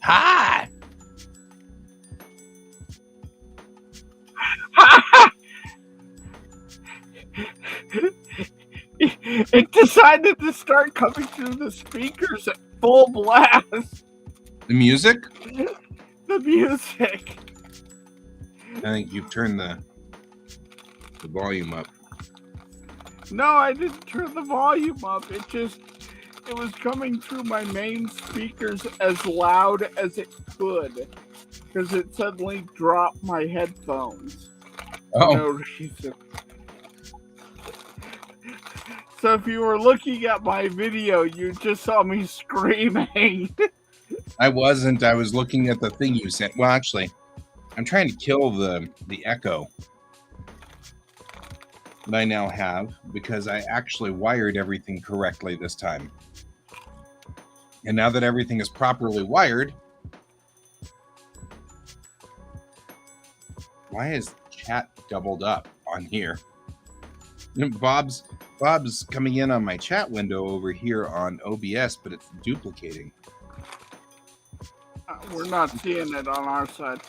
Hi. It decided to start coming through the speakers at full blast. The music? The music. I think you've turned the volume up. No, I didn't turn the volume up. It was coming through my main speakers as loud as it could. Because it suddenly dropped my headphones. Oh. For no reason. So if you were looking at my video, you just saw me screaming. I wasn't. I was looking at the thing you sent. Well, actually, I'm trying to kill the echo that I now have because I actually wired everything correctly this time. And now that everything is properly wired, why is chat doubled up on here? Bob's coming in on my chat window over here on OBS, but it's duplicating. We're not seeing it on our side.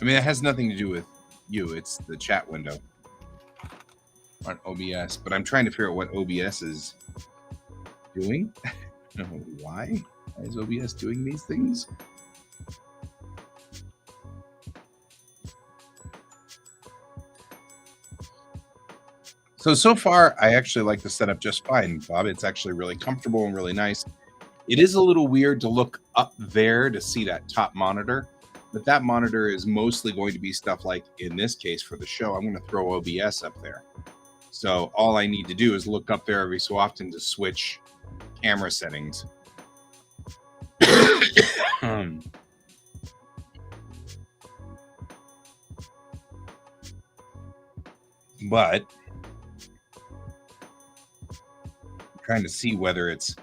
I mean, it has nothing to do with you. It's the chat window on OBS, but I'm trying to figure out what OBS is doing. I don't know why. Why is OBS doing these things? So far, I actually like the setup just fine, Bob. It's actually really comfortable and really nice. It is a little weird to look up there to see that top monitor, but that monitor is mostly going to be stuff like, in this case for the show, I'm going to throw OBS up there. So all I need to do is look up there every so often to switch camera settings. But I'm trying to see whether it's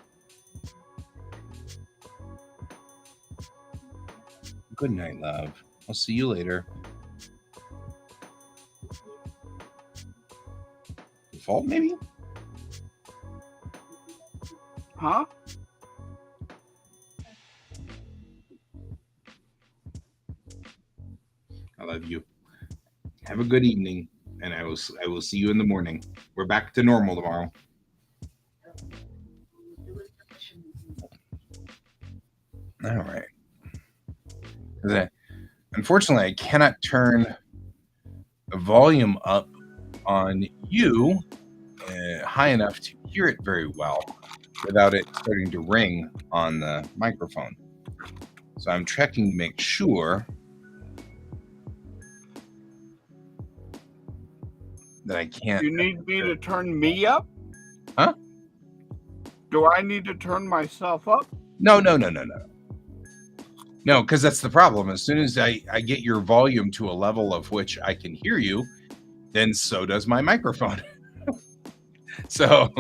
good night, love. I'll see you later. Default, maybe? Huh? I love you. Have a good evening, and I will see you in the morning. We're back to normal tomorrow. All right. Unfortunately, I cannot turn the volume up on you high enough to hear it very well without it starting to ring on the microphone. So I'm checking to make sure that I can't. You need me to turn me up? Huh? Do I need to turn myself up? No, because that's the problem. As soon as I get your volume to a level of which I can hear you, then so does my microphone. So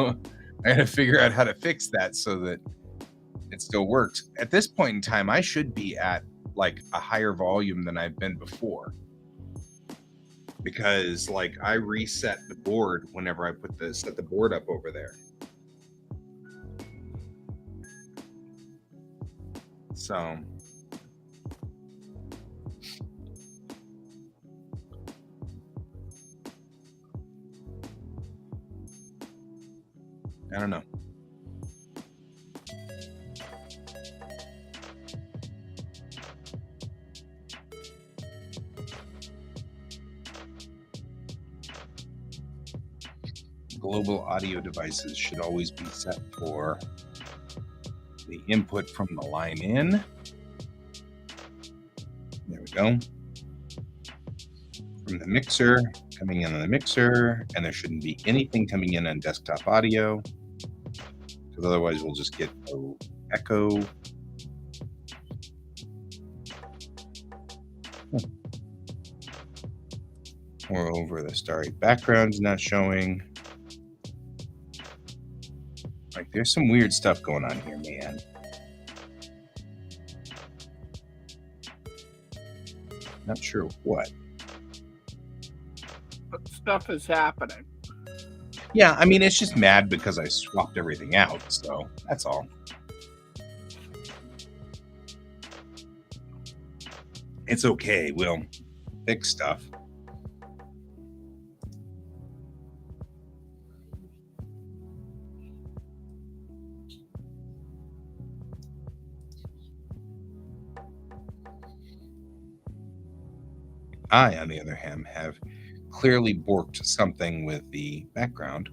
I got to figure out how to fix that so that it still works. At this point in time, I should be at like a higher volume than I've been before. Because like I reset the board whenever I set the board up over there. So I don't know. Global audio devices should always be set for the input from the line in. There we go. From the mixer, coming in on the mixer, and there shouldn't be anything coming in on desktop audio, because otherwise we'll just get an echo. Moreover, the starry background's not showing. Like, there's some weird stuff going on here, man. Not sure what. But stuff is happening. Yeah, I mean, it's just mad because I swapped everything out, so that's all. It's okay. We'll fix stuff. I, on the other hand, have clearly borked something with the background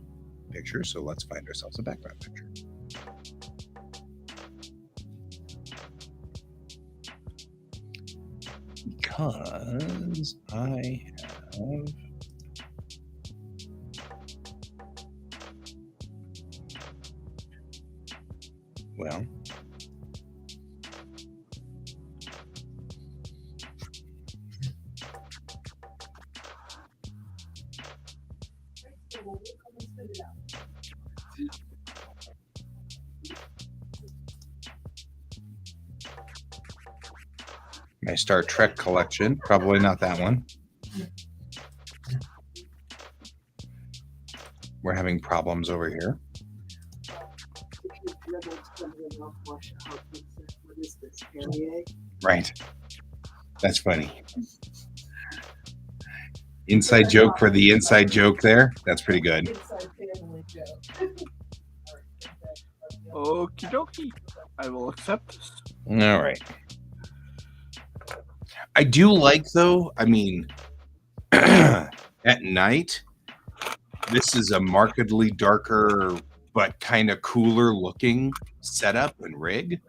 picture, so let's find ourselves a background picture. Because I have... Well... My Star Trek collection. Probably not that one. We're having problems over here. Right. That's funny. Inside joke for the inside joke there. That's pretty good. Okie dokie. I will accept this. All right. I do like, though, I mean, at night, this is a markedly darker but kind of cooler looking setup and rig.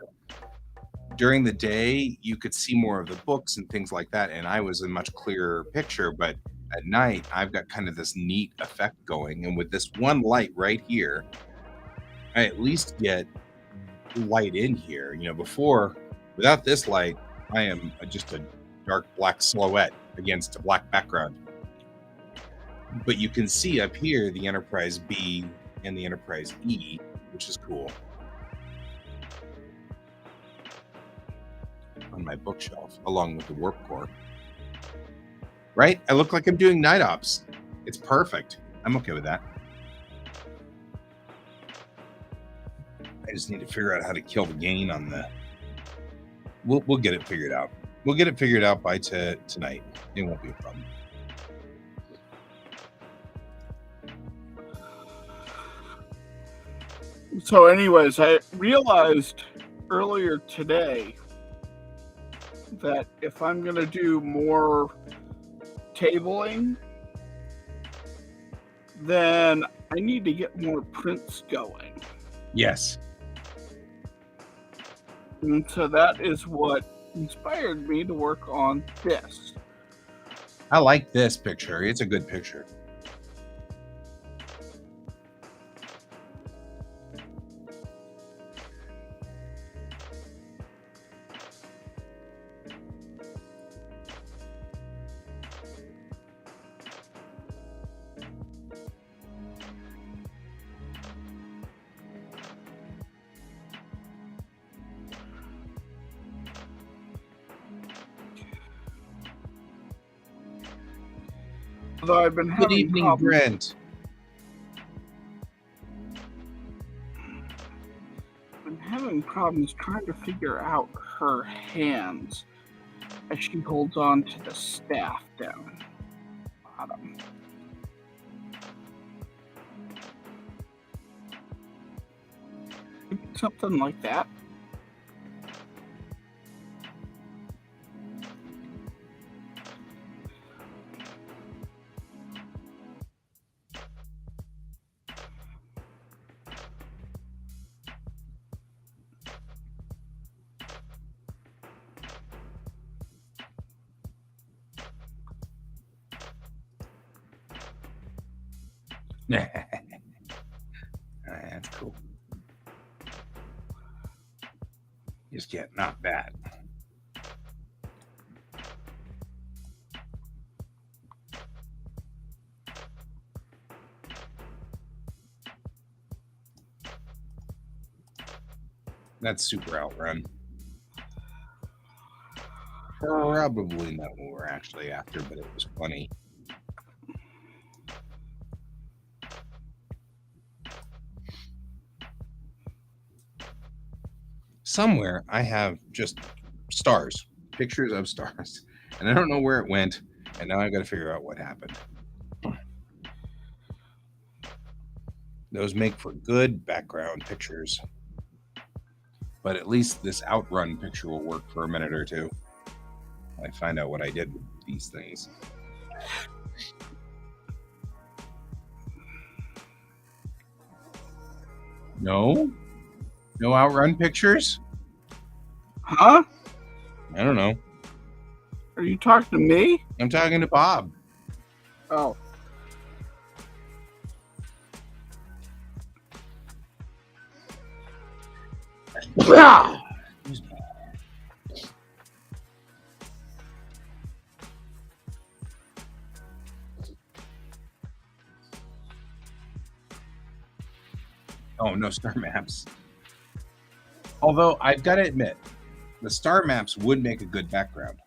During the day, you could see more of the books and things like that, and I was a much clearer picture, but at night, I've got kind of this neat effect going, and with this one light right here, I at least get light in here. You know, before, without this light, I am just a dark black silhouette against a black background. But you can see up here the Enterprise B and the Enterprise E, which is cool. On my bookshelf, along with the warp core. Right? I look like I'm doing night ops. It's perfect. I'm okay with that. I just need to figure out how to kill the gain on the... We'll get it figured out. We'll get it figured out by tonight. It won't be a problem. So anyways, I realized earlier today that if I'm going to do more tabling, then I need to get more prints going. Yes. And so that is what inspired me to work on this. I like this picture. It's a good picture. Although I've been Good having evening, problems. Brent. I'm having problems trying to figure out her hands as she holds on to the staff down the bottom. Maybe something like that. That's cool. Just yet not bad. That's super outrun. Probably not what we're actually after, but it was funny. Somewhere I have just stars, pictures of stars. and I don't know where it went, and now I've got to figure out what happened. Those make for good background pictures. But at least this outrun picture will work for a minute or two. I find out what I did with these things. No outrun pictures? Huh? I don't know. Are you talking to me? I'm talking to Bob. Oh. Excuse me. Oh, no star maps. Although I've got to admit, the star maps would make a good background.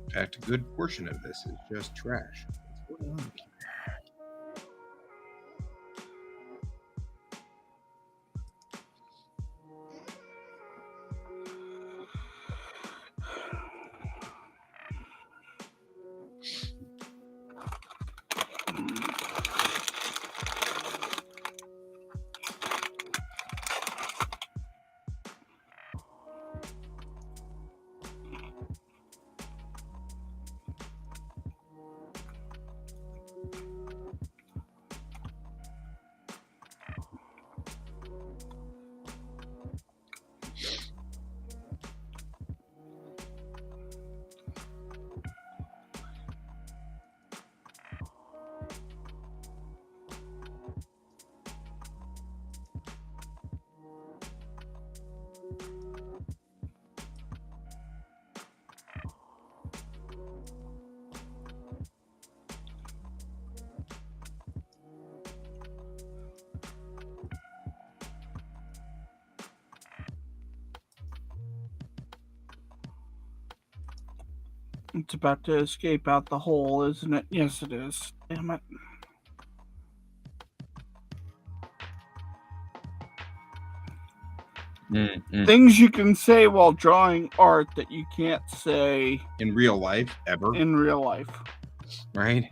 In fact, a good portion of this is just trash. What's going on? It's about to escape out the hole, isn't it? Yes, it is. Damn it. Things you can say while drawing art that you can't say In real life, ever. in real life. Right?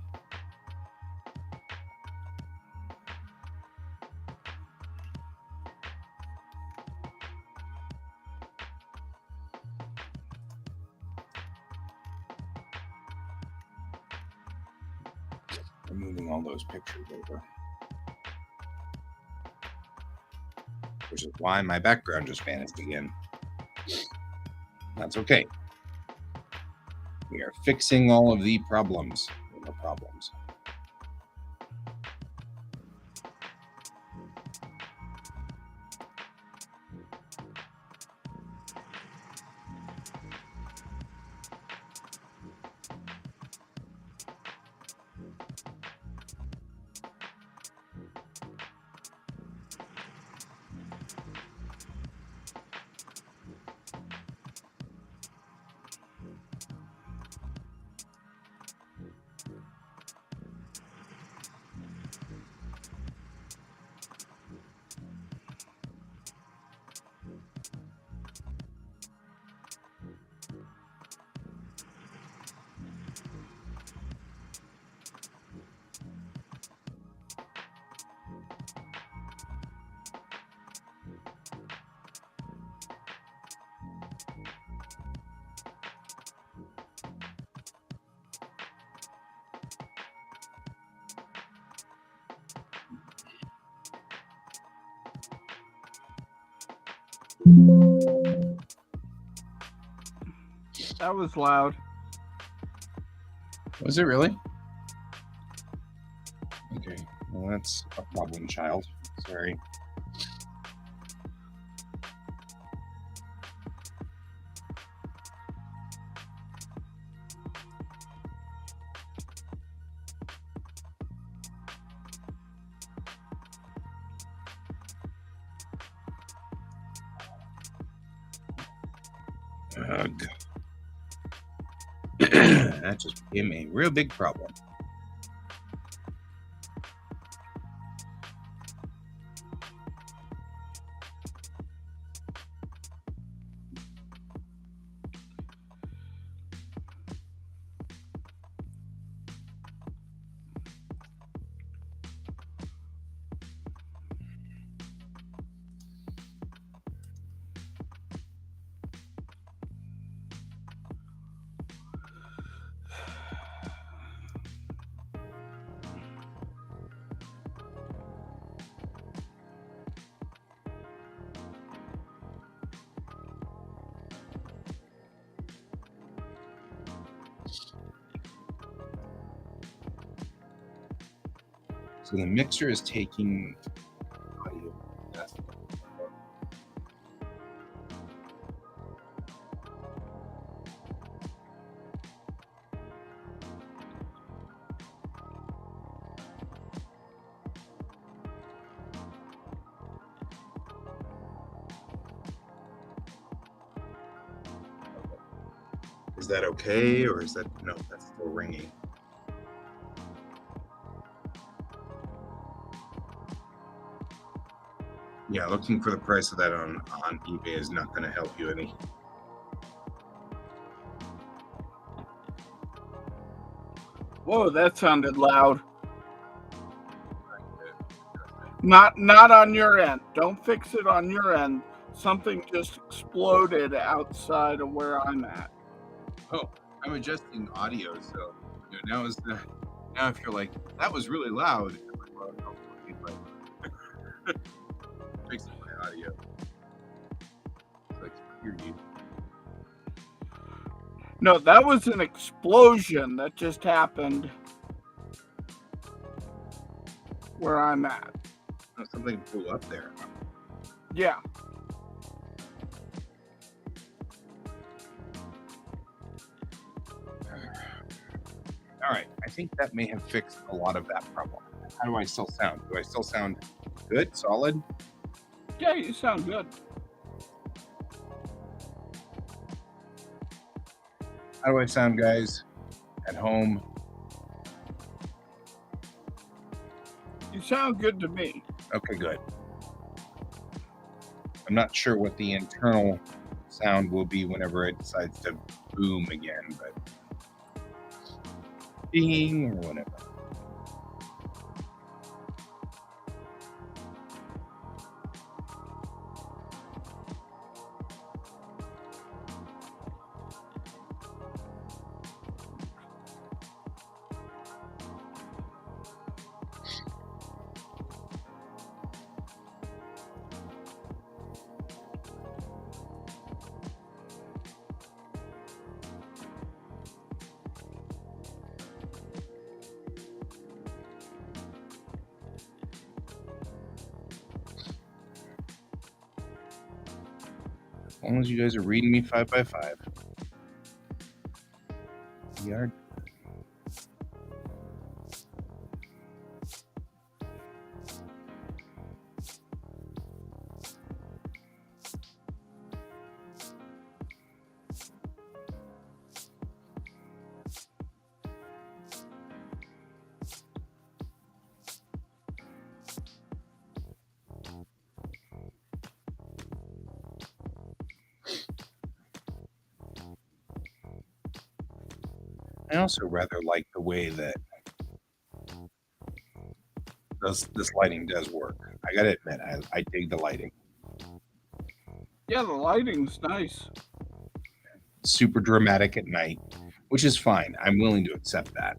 I'm moving all those pictures over. Which is why my background just vanished again. That's okay. We are fixing all of the problems. The problems. That was loud. Was it really? Okay. Well, that's a problem, child. Sorry. Ugh. That just became a real big problem. So the mixer is taking audio. Is that okay, or is that no? That's still ringing. Yeah, looking for the price of that on eBay is not going to help you any. Whoa, that sounded loud. Not on your end. Don't fix it on your end. Something just exploded outside of where I'm at. Oh, I'm adjusting audio, so now is the now if you're like that was really loud, I'm like, well, no, but fixing my audio. So I can hear you. No, that was an explosion that just happened where I'm at. Oh, something blew up there. Yeah. All right, I think that may have fixed a lot of that problem. How do I still sound? Do I still sound good, solid? Yeah, you sound good. How do I sound, guys? At home? You sound good to me. Okay, good. I'm not sure what the internal sound will be whenever it decides to boom again, but ding or whatever. As long as you guys are reading me 5x5. We are. I also rather like the way that this lighting does work. I gotta admit, I dig the lighting. Yeah, the lighting's nice. Super dramatic at night, which is fine. I'm willing to accept that.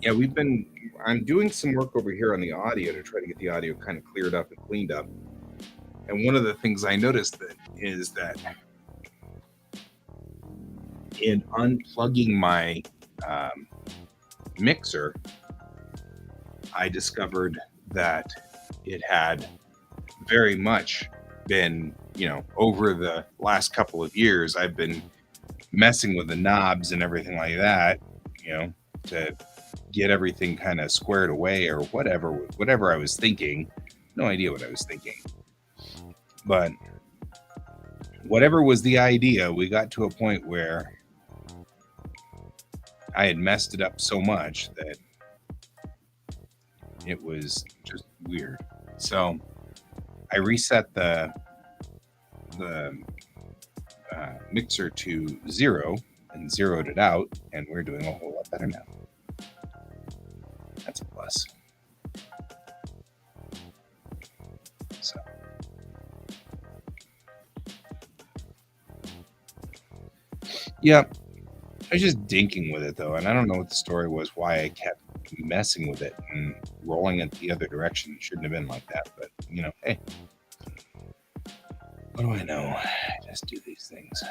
Yeah, I'm doing some work over here on the audio to try to get the audio kind of cleared up and cleaned up. And one of the things I noticed is that in unplugging my um, mixer, I discovered that it had very much been, over the last couple of years, I've been messing with the knobs and everything like that, to get everything kind of squared away or whatever I was thinking. No idea what I was thinking. But whatever was the idea, we got to a point where I had messed it up so much that it was just weird. So I reset the mixer to 0 and zeroed it out, and we're doing a whole lot better now. That's a plus. So yeah, I was just dinking with it though, and I don't know what the story was, why I kept messing with it and rolling it the other direction. It shouldn't have been like that, but hey, what do I know? I just do these things.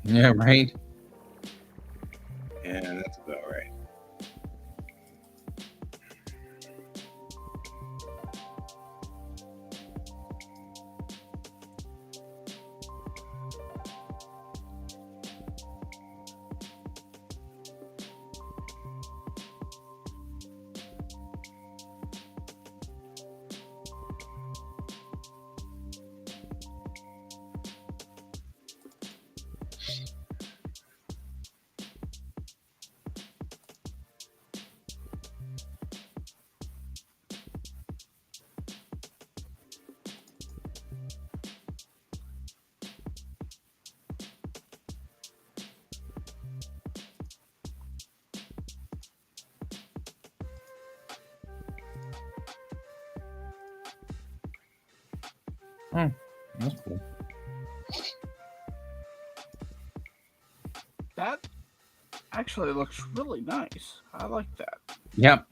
Yeah, right? Yeah, that's about right. That's cool. That actually looks really nice. I like that. Yep.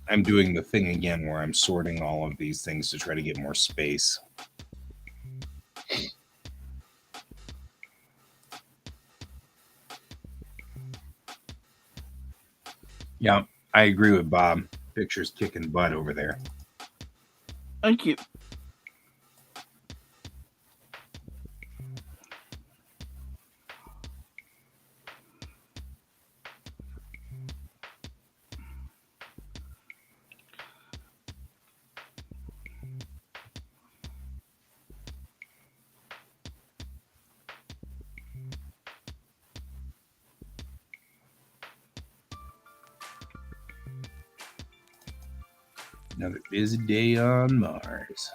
I'm doing the thing again where I'm sorting all of these things to try to get more space. Yeah, I agree with Bob. Picture's kicking butt over there. Thank you. Another busy day on Mars.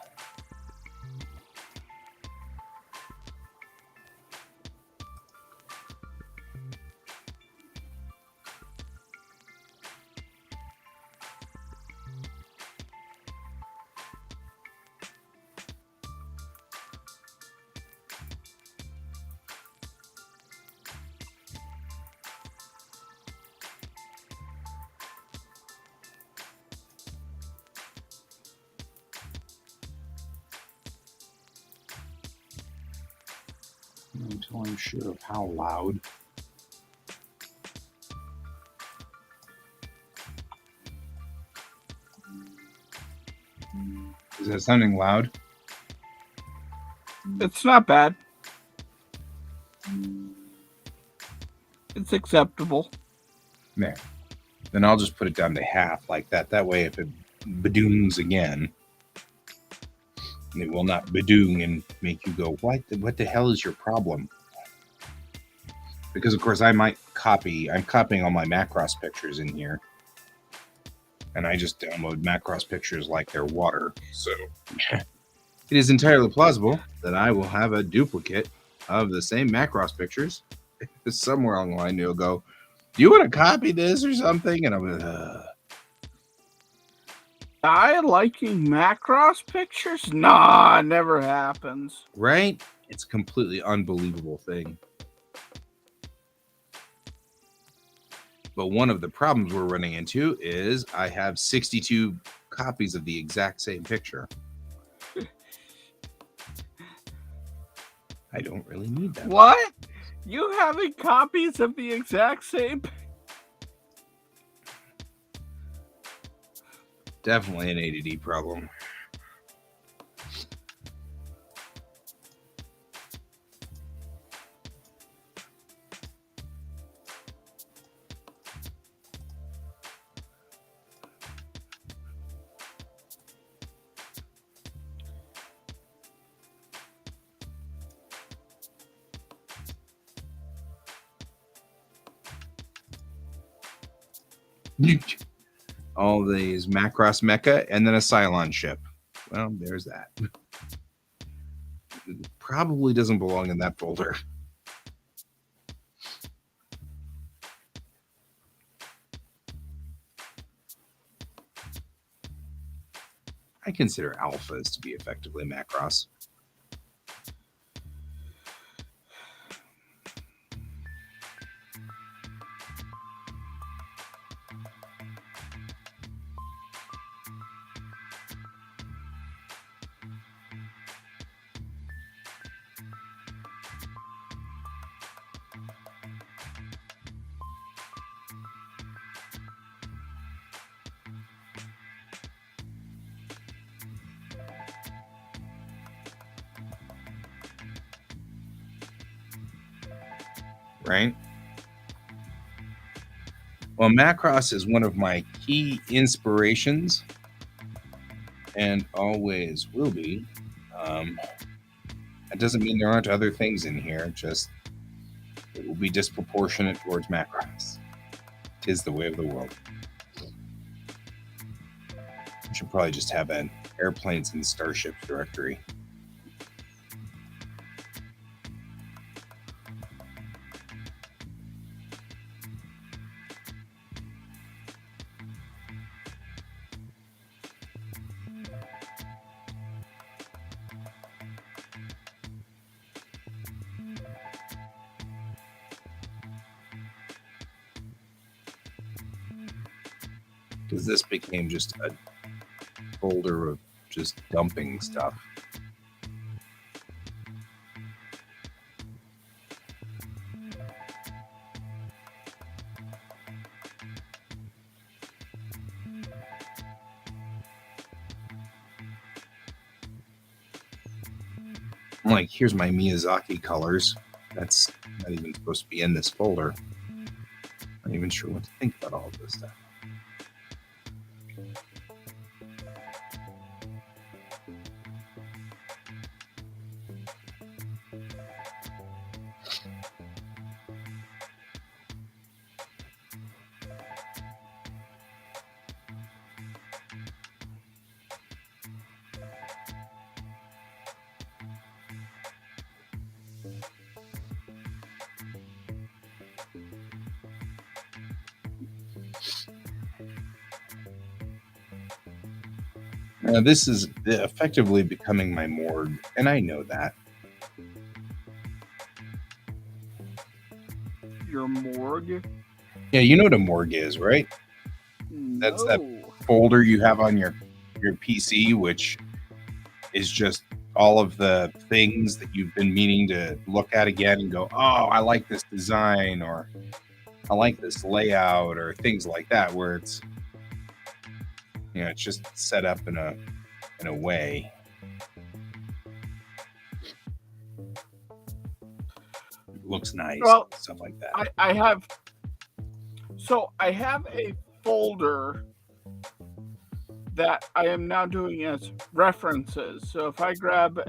until I'm sure of how loud. Is that sounding loud? It's not bad. It's acceptable. There. Then I'll just put it down to half like that. That way, if it badoons again, it will not badoong and make you go, what the hell is your problem? Because, of course, I'm copying all my Macross pictures in here. And I just download Macross pictures like they're water. So it is entirely plausible that I will have a duplicate of the same Macross pictures. Somewhere along the line, you'll go, do you want to copy this or something? And I'm like, I liking Macross pictures? Nah, never happens. right? It's a completely unbelievable thing. But one of the problems we're running into is I have 62 copies of the exact same picture. I don't really need that. What? You having copies of the exact same? Definitely an ADD problem. All these Macross mecha and then a Cylon ship. Well, there's that. It probably doesn't belong in that folder. I consider alphas to be effectively Macross. Right? Well, Macross is one of my key inspirations and always will be. That doesn't mean there aren't other things in here, just it will be disproportionate towards Macross. 'Tis the way of the world. I should probably just have an airplanes and starships directory. Because this became just a folder of just dumping stuff. I'm like, here's my Miyazaki colors. That's not even supposed to be in this folder. I'm not even sure what to think about all of this stuff. Now, this is effectively becoming my morgue, and I know that. Your morgue? Yeah, you know what a morgue is, right? No. That's that folder you have on your PC, which is just all of the things that you've been meaning to look at again and go, oh, I like this design, or I like this layout, or things like that, where it's, it's just set up in a way. It looks nice, Well, stuff like that. I have a folder that I am now doing as references. So if I grab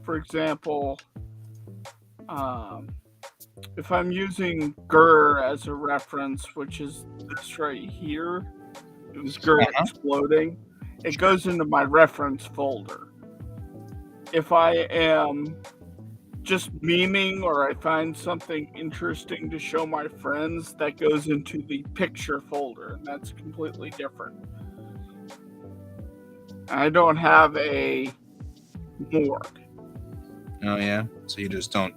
for example, if I'm using GUR as a reference, which is this right here, it was GUR exploding, it goes into my reference folder. If I am just memeing or I find something interesting to show my friends, that goes into the picture folder, and that's completely different. I don't have a morgue. Oh yeah, so you just don't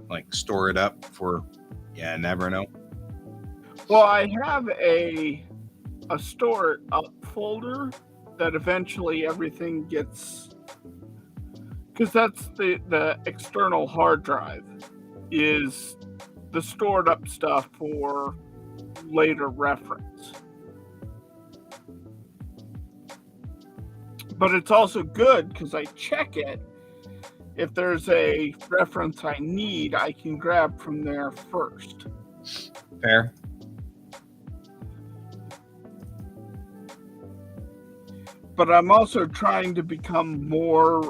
like store it up for never know. Well, I have a store it up folder that eventually everything gets, because that's the external hard drive, is the stored up stuff for later reference. But it's also good because I check it. If there's a reference I need, I can grab from there first. Fair. But I'm also trying to become more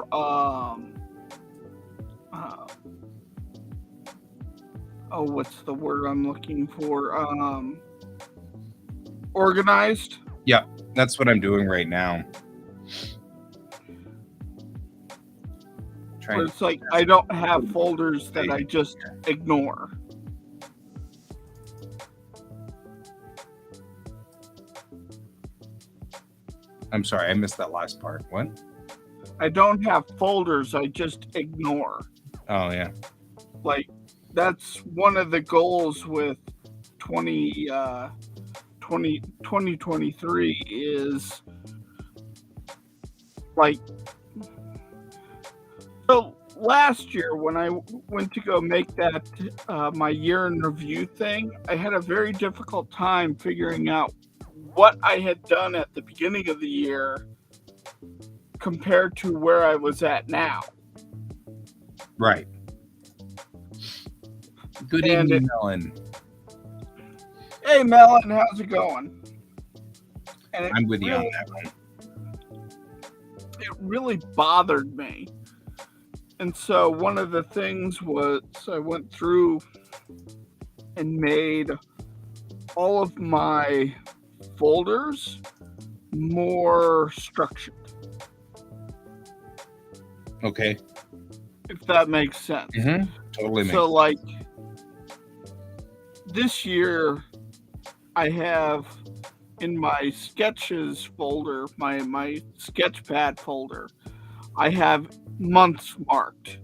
what's the word I'm looking for? Organized. Yeah, that's what I'm doing right now. Where it's like I don't have folders that I just ignore. I'm sorry, I missed that last part. What? I don't have folders I just ignore. Oh, yeah. Like, that's one of the goals with 2023 is, like, so last year when I went to go make that my year in review thing, I had a very difficult time figuring out what I had done at the beginning of the year compared to where I was at now. Right. Good evening, Melon. Hey, Melon, how's it going? And I'm with you on that one. It really bothered me. And so one of the things was I went through and made all of my folders more structured. Okay. If that makes sense. Mm-hmm. Totally makes sense. So, like, this year, I have in my sketches folder, my sketchpad folder, I have months marked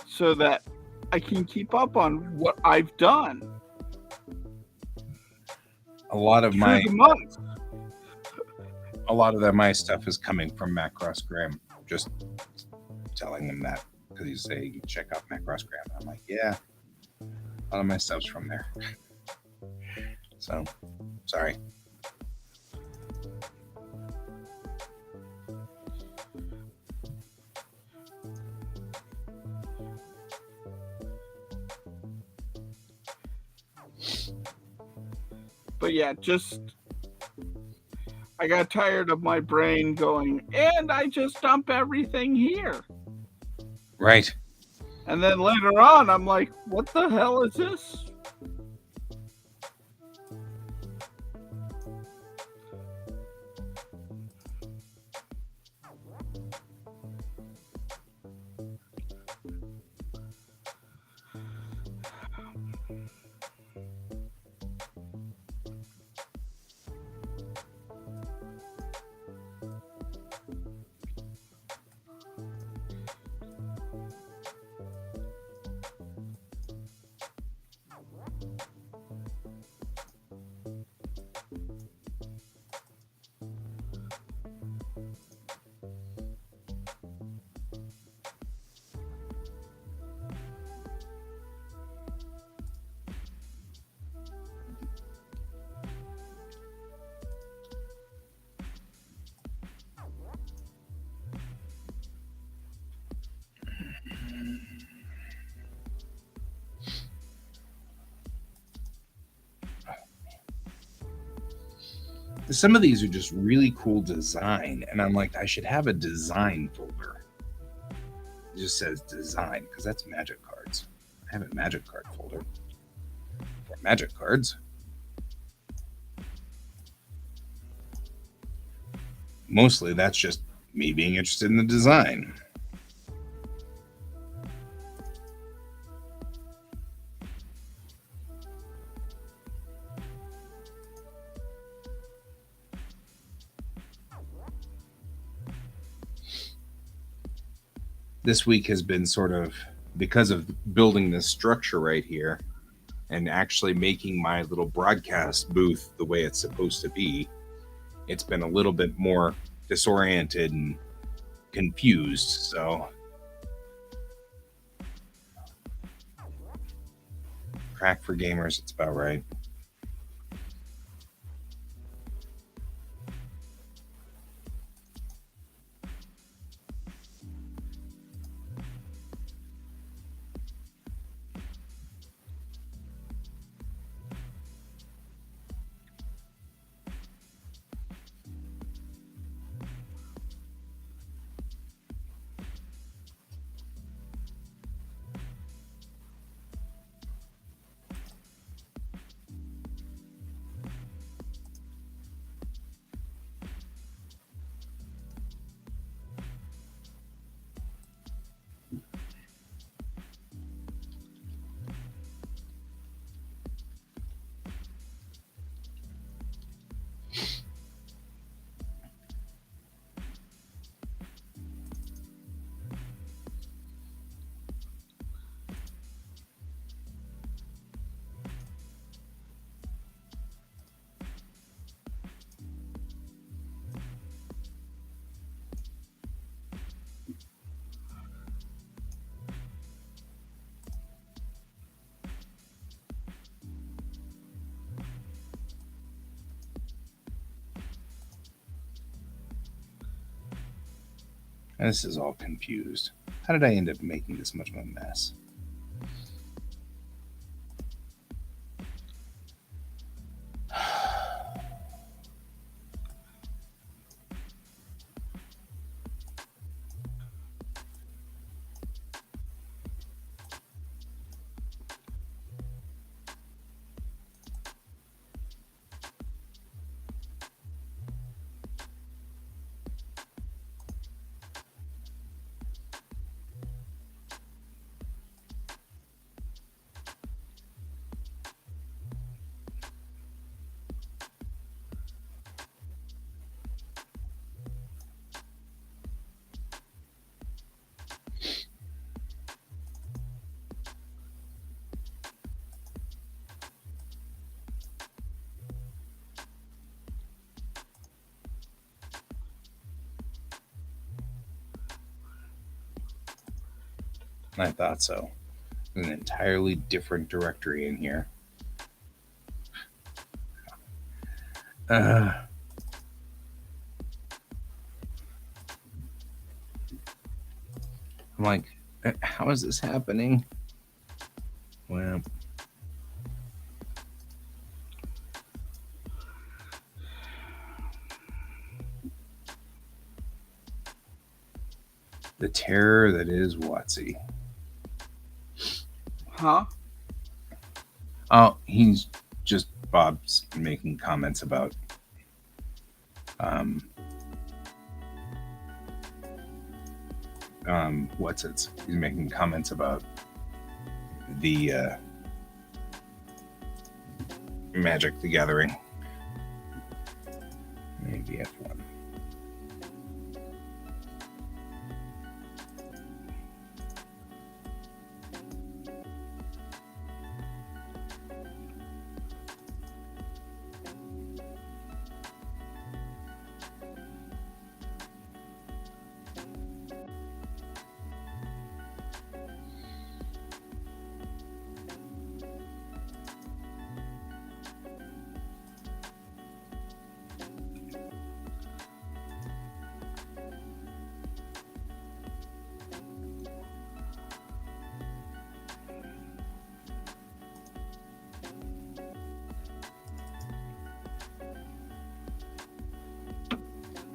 so that I can keep up on what I've done. A lot of my stuff is coming from Matt Crossgram. Just telling them that because you say check out Matt Crossgram. I'm like, yeah, a lot of my stuff's from there. So, sorry. But yeah, I got tired of my brain going, and I just dump everything here. Right. And then later on, I'm like, what the hell is this? Some of these are just really cool design, and I'm like, I should have a design folder. It just says design because that's magic cards. I have a magic card folder for magic cards. Mostly that's just me being interested in the design. This week has been sort of because of building this structure right here and actually making my little broadcast booth the way it's supposed to be. It's been a little bit more disoriented and confused. So, crack for gamers, it's about right. And this is all confused. How did I end up making this much of a mess? I thought so. An entirely different directory in here. I'm like, how is this happening? Well, the terror that is Watsy. Huh? Oh, he's just Bob's making comments about what's it? He's making comments about the Magic the Gathering. Maybe F1.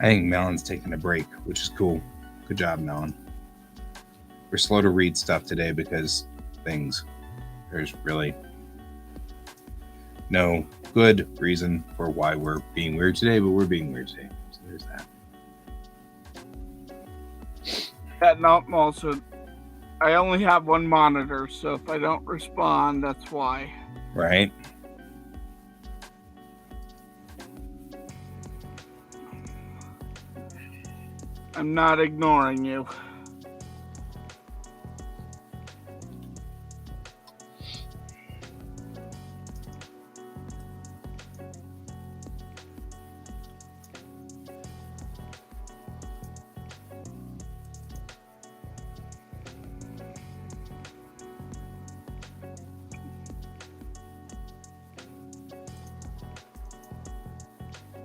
I think Melon's taking a break, which is cool. Good job, Melon. We're slow to read stuff today because there's really no good reason for why we're being weird today, but we're being weird today. So there's that. And also, I only have one monitor, so if I don't respond, that's why. Right? I'm not ignoring you.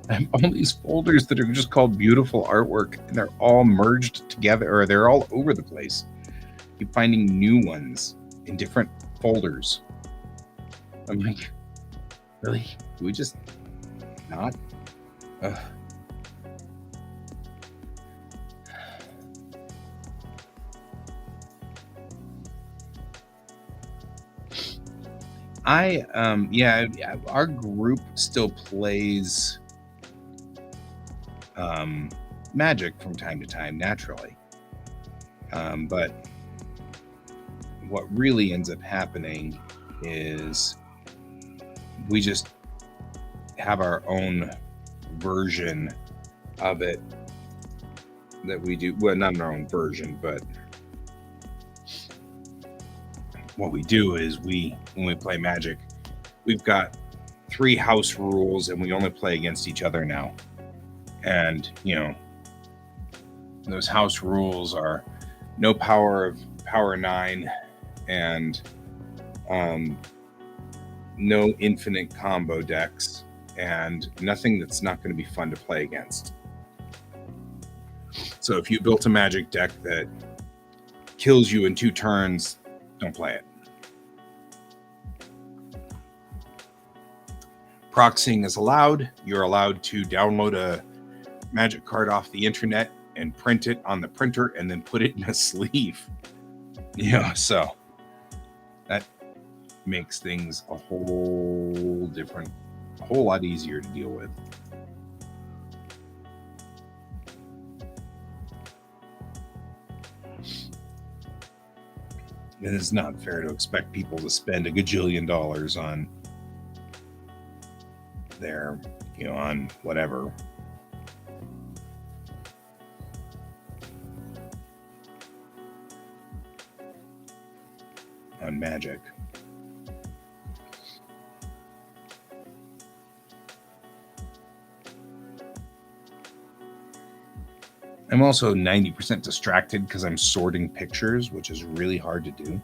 I have all these folders that are just called beautiful artwork, and they're all merged together, or they're all over the place. Keep finding new ones in different folders. I'm like, really? Do we just not? Ugh. Our group still plays Magic from time to time, naturally. But what really ends up happening is we just have our own version of it that we do. Well, not our own version, but what we do is when we play Magic, we've got 3 house rules and we only play against each other now. And, those house rules are no power of power 9 and no infinite combo decks and nothing that's not going to be fun to play against. So if you built a Magic deck that kills you in 2 turns, don't play it. Proxying is allowed. You're allowed to download a Magic card off the internet and print it on the printer and then put it in a sleeve. So that makes things a whole lot easier to deal with. And it's not fair to expect people to spend $1 gajillion on their, on whatever. On Magic. I'm also 90% distracted because I'm sorting pictures, which is really hard to do.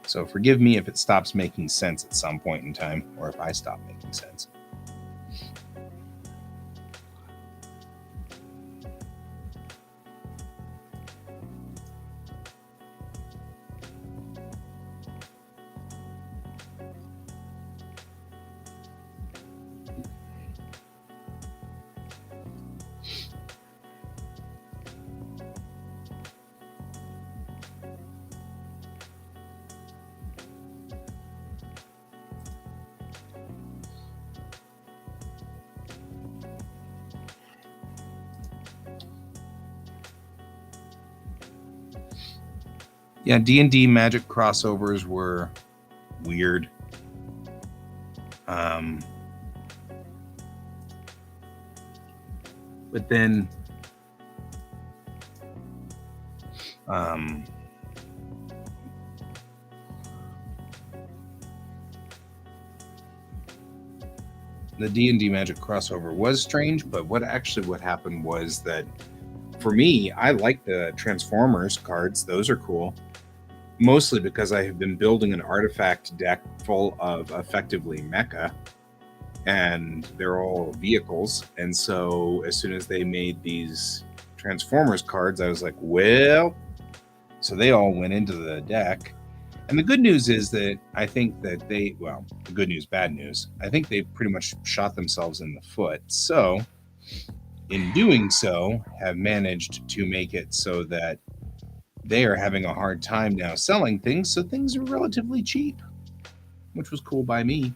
So forgive me if it stops making sense at some point in time, or if I stop making sense. Yeah, D&D Magic crossovers were weird. But then the D&D Magic crossover was strange, but what happened was that for me, I like the Transformers cards. Those are cool. Mostly because I have been building an artifact deck full of effectively mecha, and they're all vehicles. And so as soon as they made these Transformers cards, I was like, well, so they all went into the deck. And the good news is that I think that the good news, bad news, I think they pretty much shot themselves in the foot. So in doing so, have managed to make it so that they are having a hard time now selling things, so things are relatively cheap, which was cool by me.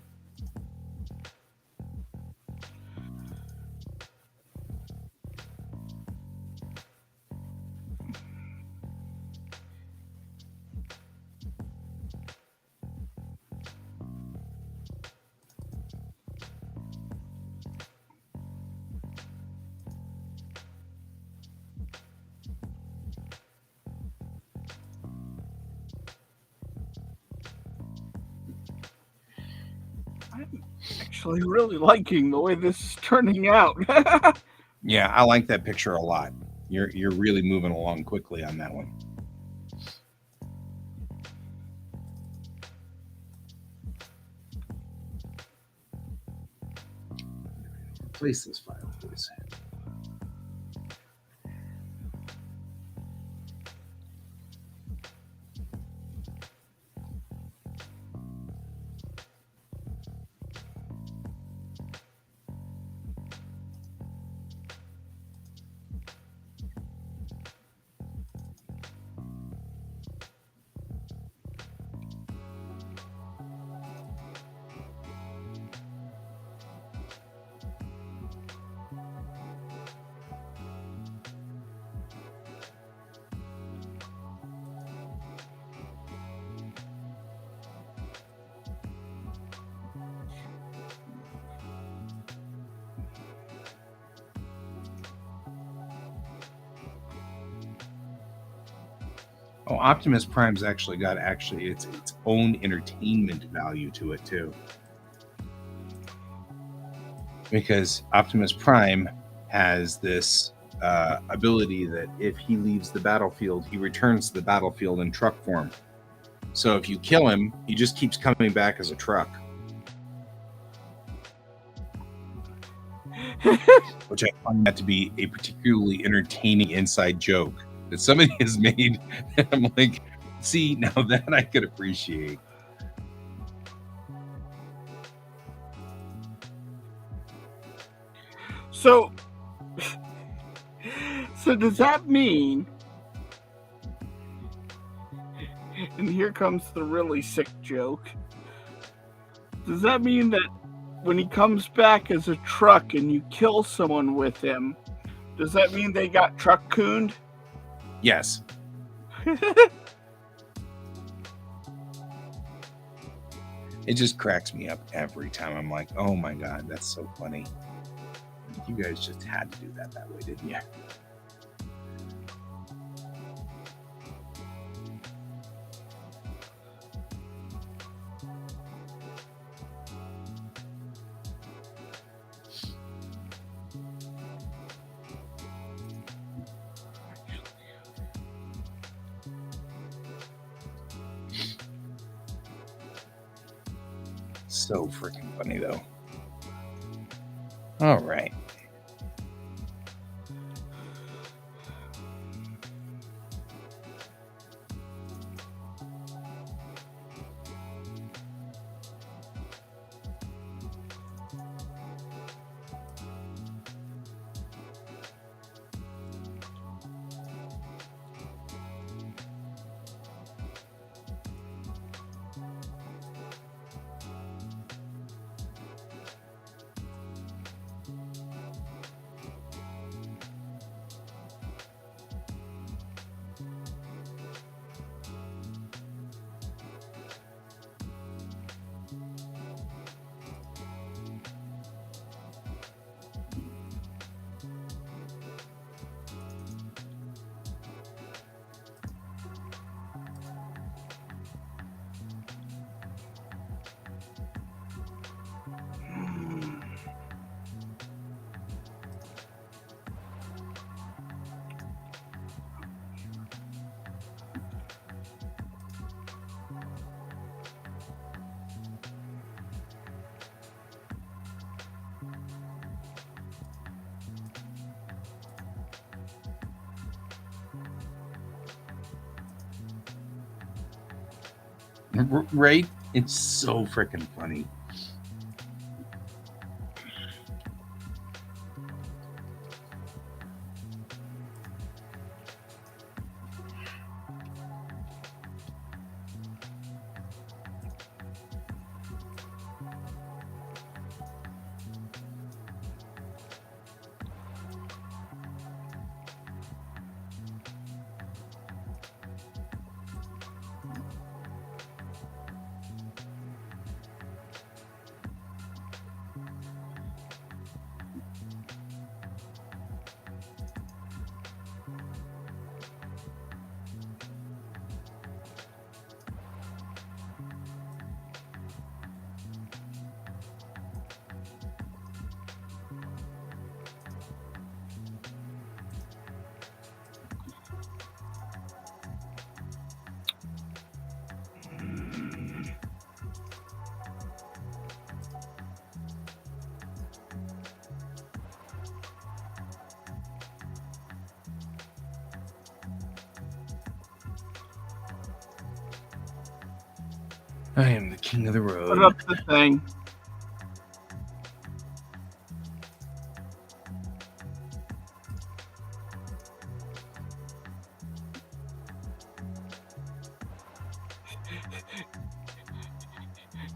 I'm actually really liking the way this is turning out. Yeah, I like that picture a lot. You're really moving along quickly on that one. Replace this file, please. Oh, Optimus Prime's actually got its own entertainment value to it too. Because Optimus Prime has this ability that if he leaves the battlefield, he returns to the battlefield in truck form. So if you kill him, he just keeps coming back as a truck. Which I find that to be a particularly entertaining inside joke that somebody has made. And I'm like, see, now that I could appreciate. So does that mean, and here comes the really sick joke, does that mean that when he comes back as a truck and you kill someone with him, does that mean they got truck-cooned? Yes. It just cracks me up every time. I'm like, oh my God, that's so funny. You guys just had to do that way, didn't you? So freaking funny, though. All right. Right? It's so freaking funny. I am the king of the Put road. up the thing.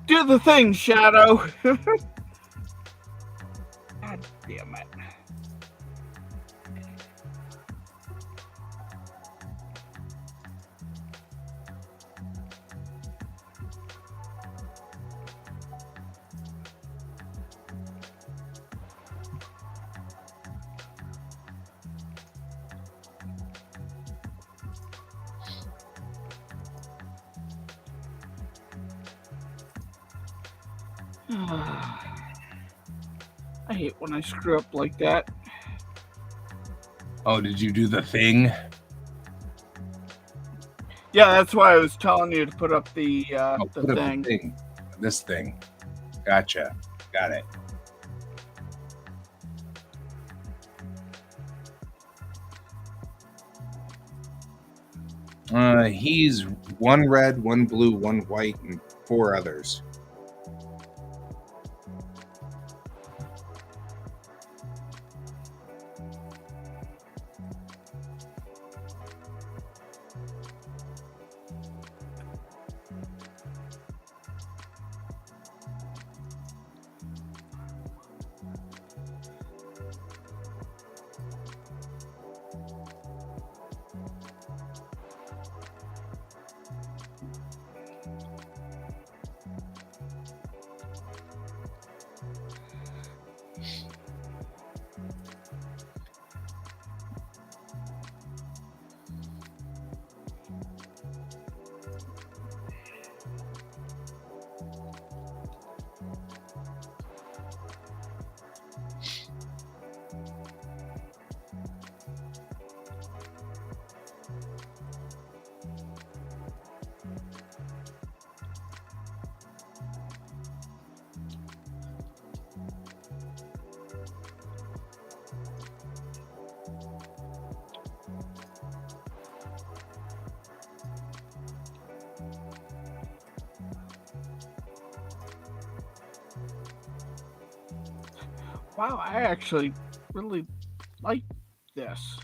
Do the thing, Shadow. God damn it. I hate when I screw up like that. Oh, did you do the thing? Yeah, that's why I was telling you to put up the Put up thing. the thing. This thing. Gotcha. Got it. He's one red, one blue, one white, and 4 others. Wow, I actually really like this.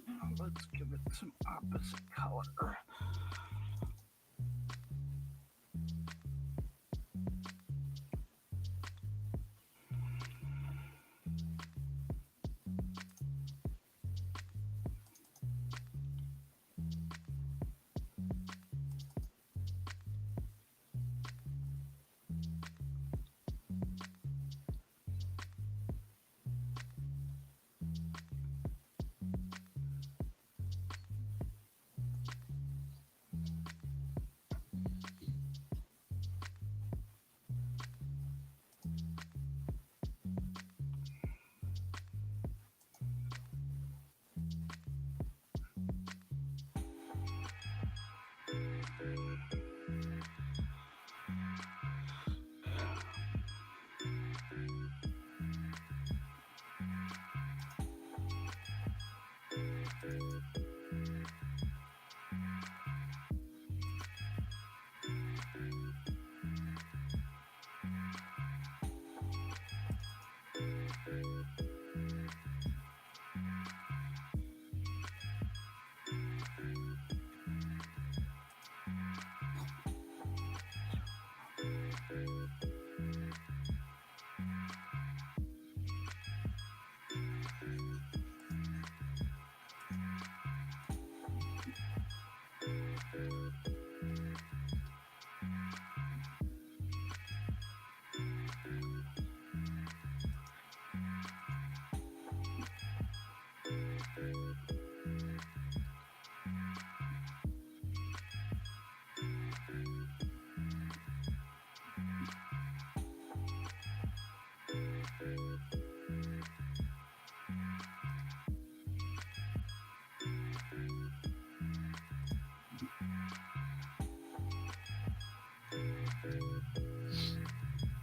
Now let's give it some opposite color.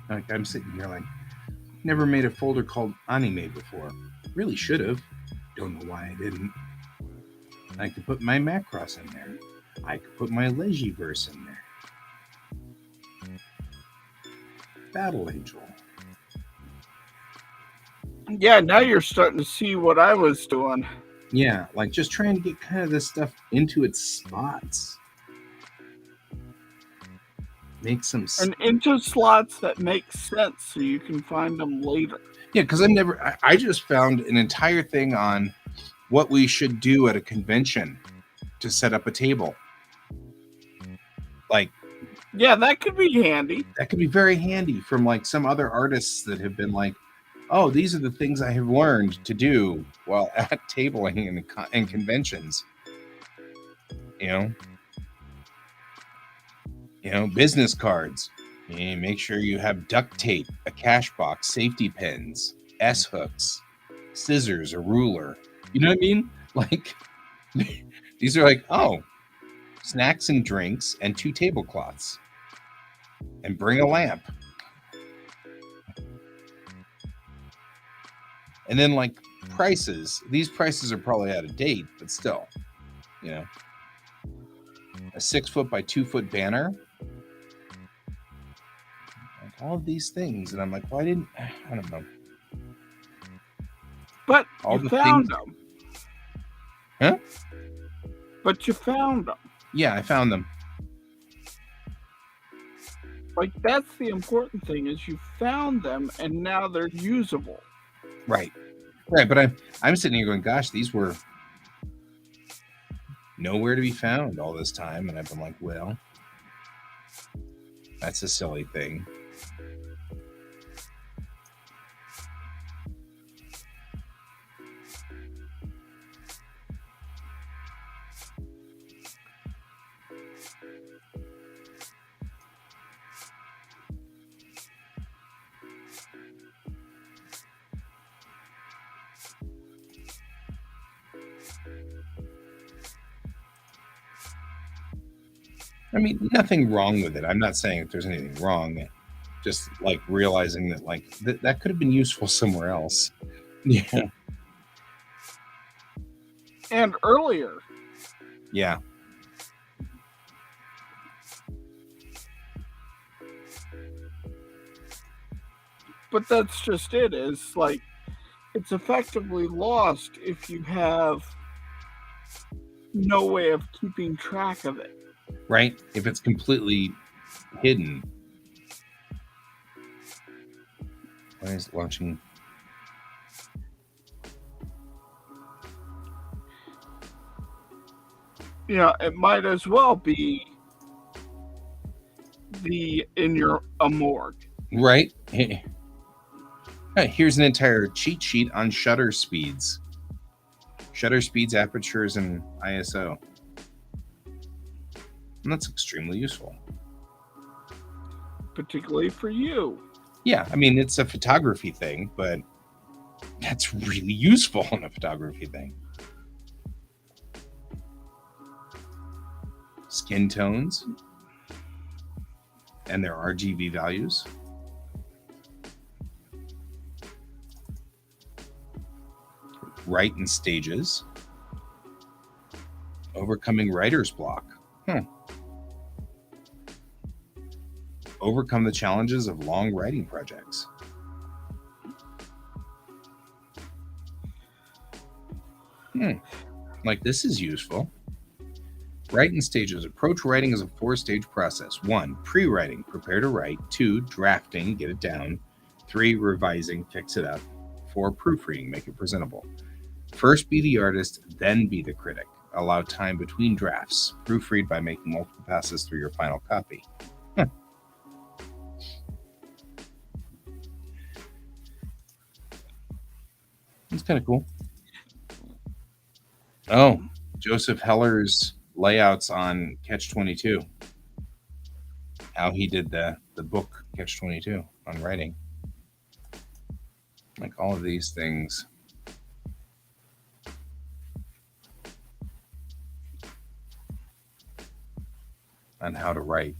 Like I'm sitting here like, never made a folder called anime before. Really should have. Don't know why I didn't. I could put my Macross in there. I could put my Legiverse in there. Battle Angel. Yeah, now you're starting to see what I was doing. Yeah, like just trying to get kind of this stuff into its spots. Make some And into slots that make sense so you can find them later. Yeah, because I just found an entire thing on what we should do at a convention to set up a table. Like, yeah, that could be handy. That could be very handy from like some other artists that have been like, oh, these are the things I have learned to do while at tabling and conventions. You know, business cards. Make sure you have duct tape, a cash box, safety pins, S hooks, scissors, a ruler. You know what I mean? Like, these are like, oh, snacks and drinks and 2 tablecloths. And bring a lamp. And then like prices. These prices are probably out of date, but still, a 6-foot by 2-foot banner. Like all of these things. And I'm like, I don't know. But you found them. Huh? But you found them. Yeah, I found them. Like, that's the important thing, is you found them and now they're usable. Right. But I'm sitting here going, gosh, these were nowhere to be found all this time. And I've been like, well, that's a silly thing. I mean, nothing wrong with it. I'm not saying that there's anything wrong. Just like realizing that like that could have been useful somewhere else. Yeah. And earlier. Yeah. But that's just it, is like, it's effectively lost if you have no way of keeping track of it. Right? If it's completely hidden. Why is it launching? Yeah, it might as well be in your morgue. Right? Here's an entire cheat sheet on shutter speeds. Shutter speeds, apertures, and ISO. And that's extremely useful. Particularly for you. Yeah, I mean, it's a photography thing, but that's really useful in a photography thing. Skin tones and their RGB values. Write in stages. Overcoming writer's block. Overcome the challenges of long writing projects. Like, this is useful. Write in stages. Approach writing as a 4-stage process. 1, pre-writing, prepare to write. 2, drafting, get it down. 3, revising, fix it up. 4, proofreading, make it presentable. First be the artist, then be the critic. Allow time between drafts. Proofread by making multiple passes through your final copy. That's kind of cool. Oh, Joseph Heller's layouts on Catch-22. How he did the book Catch-22 on writing. Like all of these things. On how to write.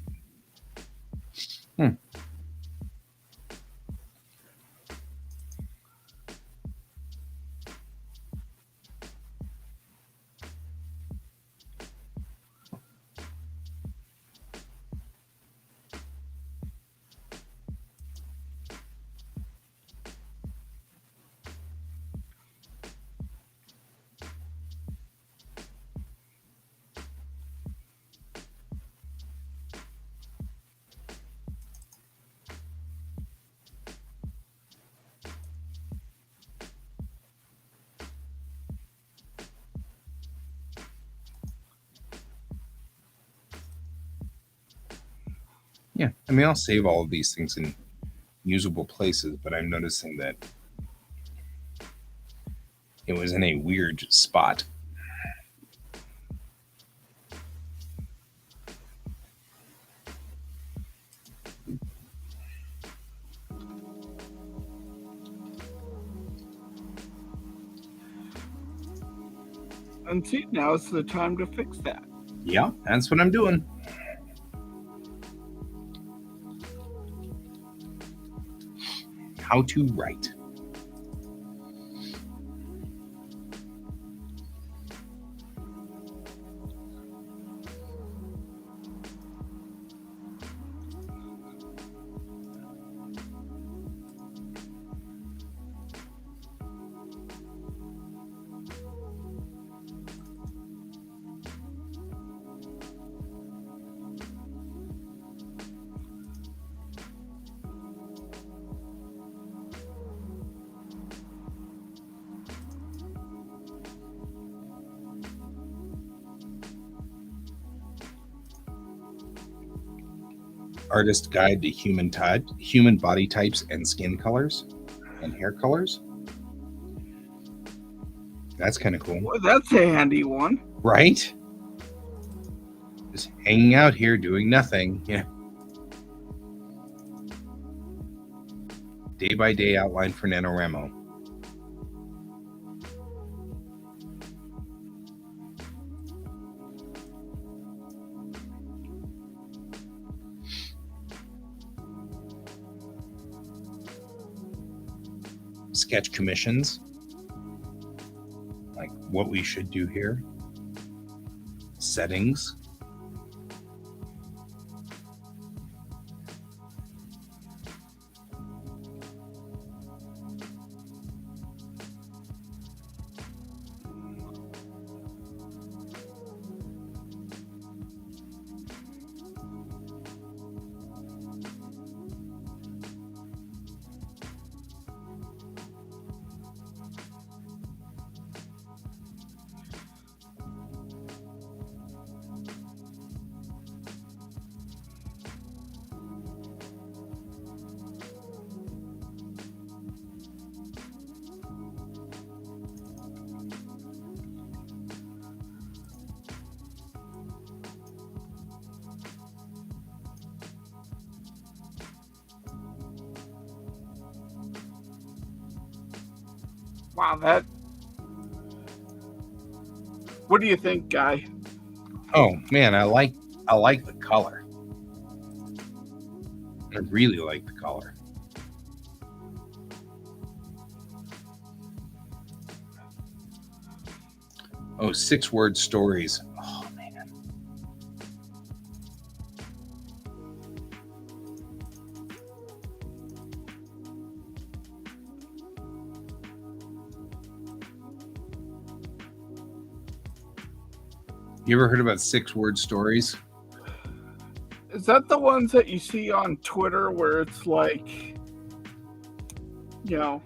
Yeah, I mean, I'll save all of these things in usable places, but I'm noticing that it was in a weird spot. And see, now is the time to fix that. Yeah, that's what I'm doing. How to write. Artist Guide to Human Body Types and Skin Colors and Hair Colors. That's kind of cool. Well, that's a handy one. Right? Just hanging out here doing nothing. Yeah. Day by day outline for NaNoWriMo. Sketch commissions, like what we should do here. Settings. Wow, that. What do you think, Guy? Oh man, I like the color. I really like the color. Oh, 6-word stories. Oh man. You ever heard about 6-word stories? Is that the ones that you see on Twitter where it's like, you know,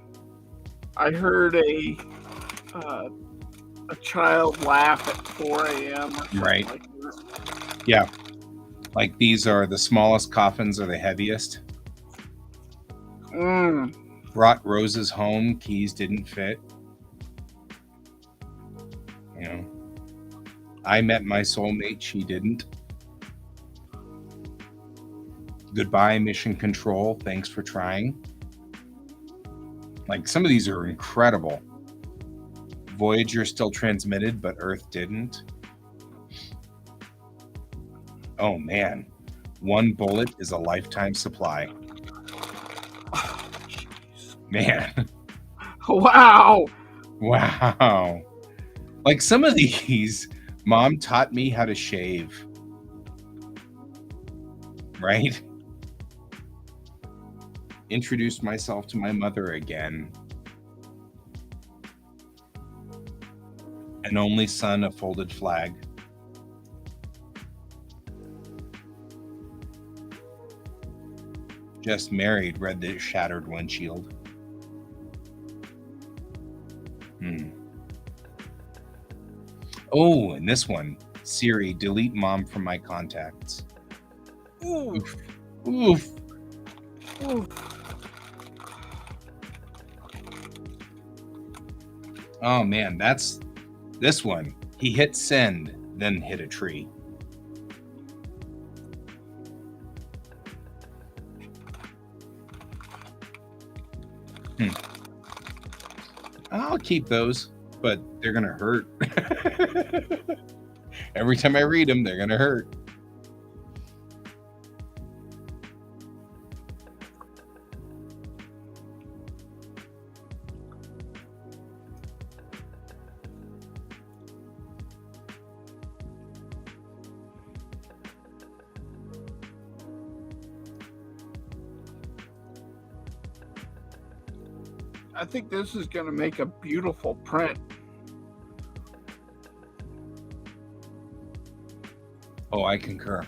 I heard a child laugh at 4 a.m. or something Right. like that? Yeah. Like these are the smallest coffins are the heaviest. Brought roses home, keys didn't fit. You know, I met my soulmate, she didn't. Goodbye, mission control, thanks for trying. Like some of these are incredible. Voyager still transmitted, but Earth didn't. Oh man, one bullet is a lifetime supply. Man. Wow. Wow. Like some of these, Mom taught me how to shave. Right? Introduced myself to my mother again. An only son, a folded flag. Just married, read the shattered windshield. Oh, and this one, Siri, delete mom from my contacts. Ooh. Oof. Oof. Oh man, that's this one. He hit send, then hit a tree. I'll keep those, but they're gonna hurt. Every time I read them, they're gonna hurt. I think this is going to make a beautiful print. Oh, I concur.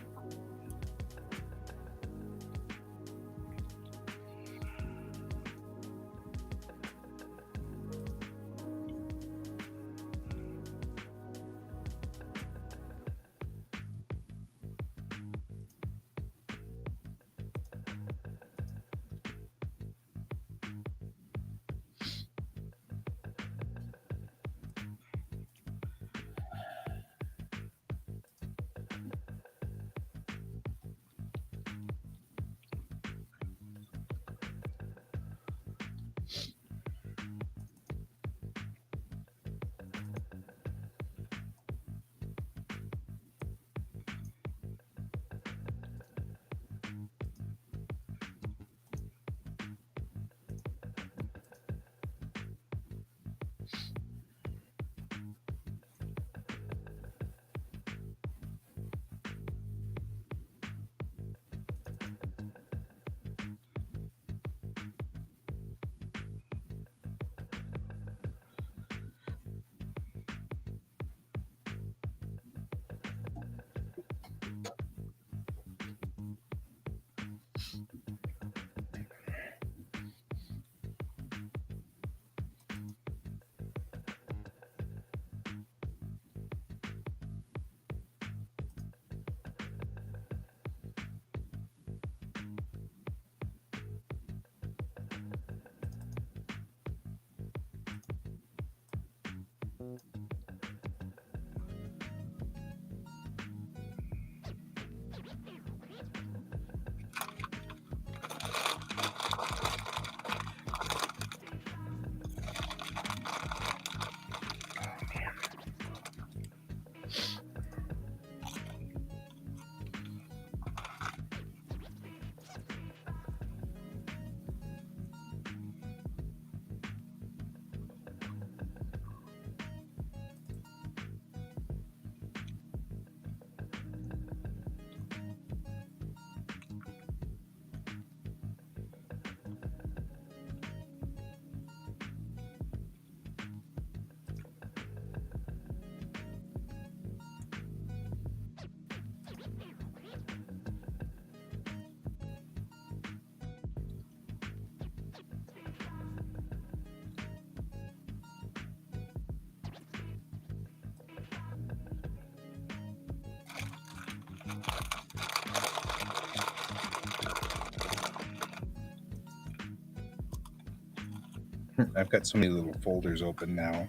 I've got so many little folders open now.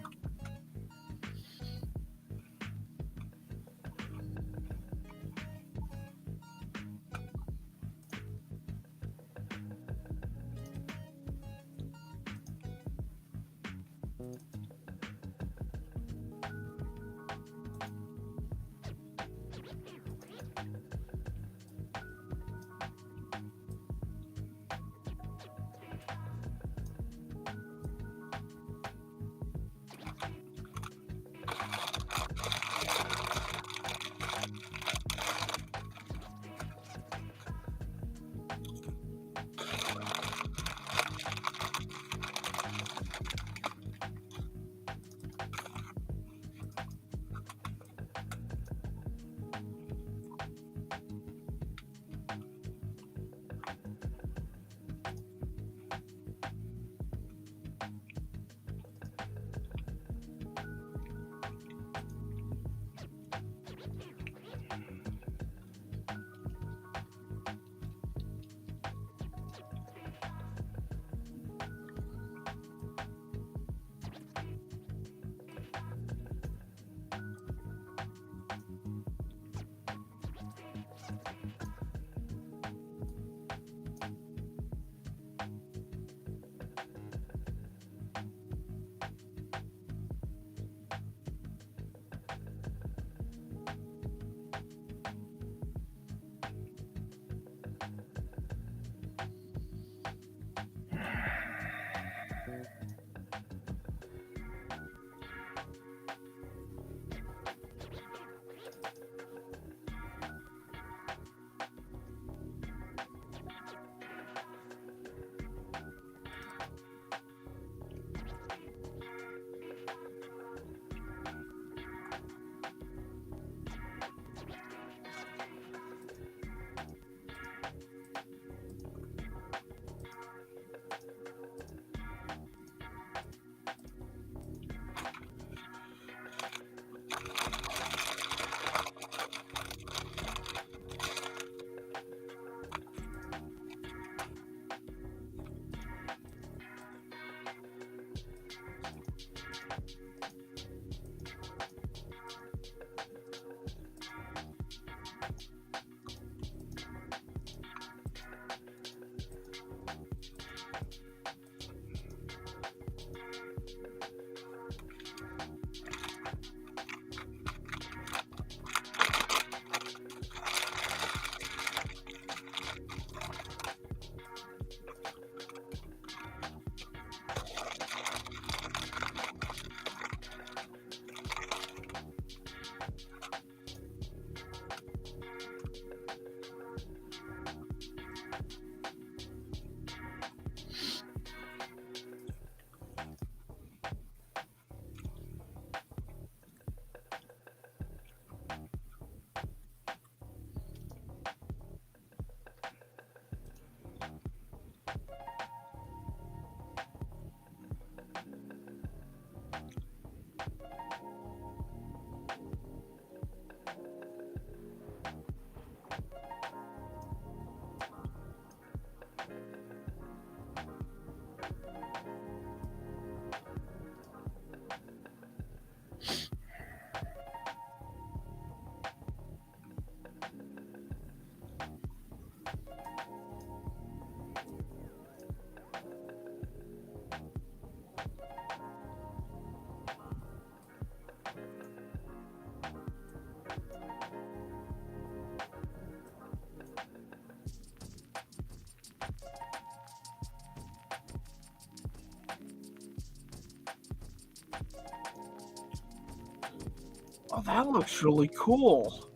Oh, that looks really cool.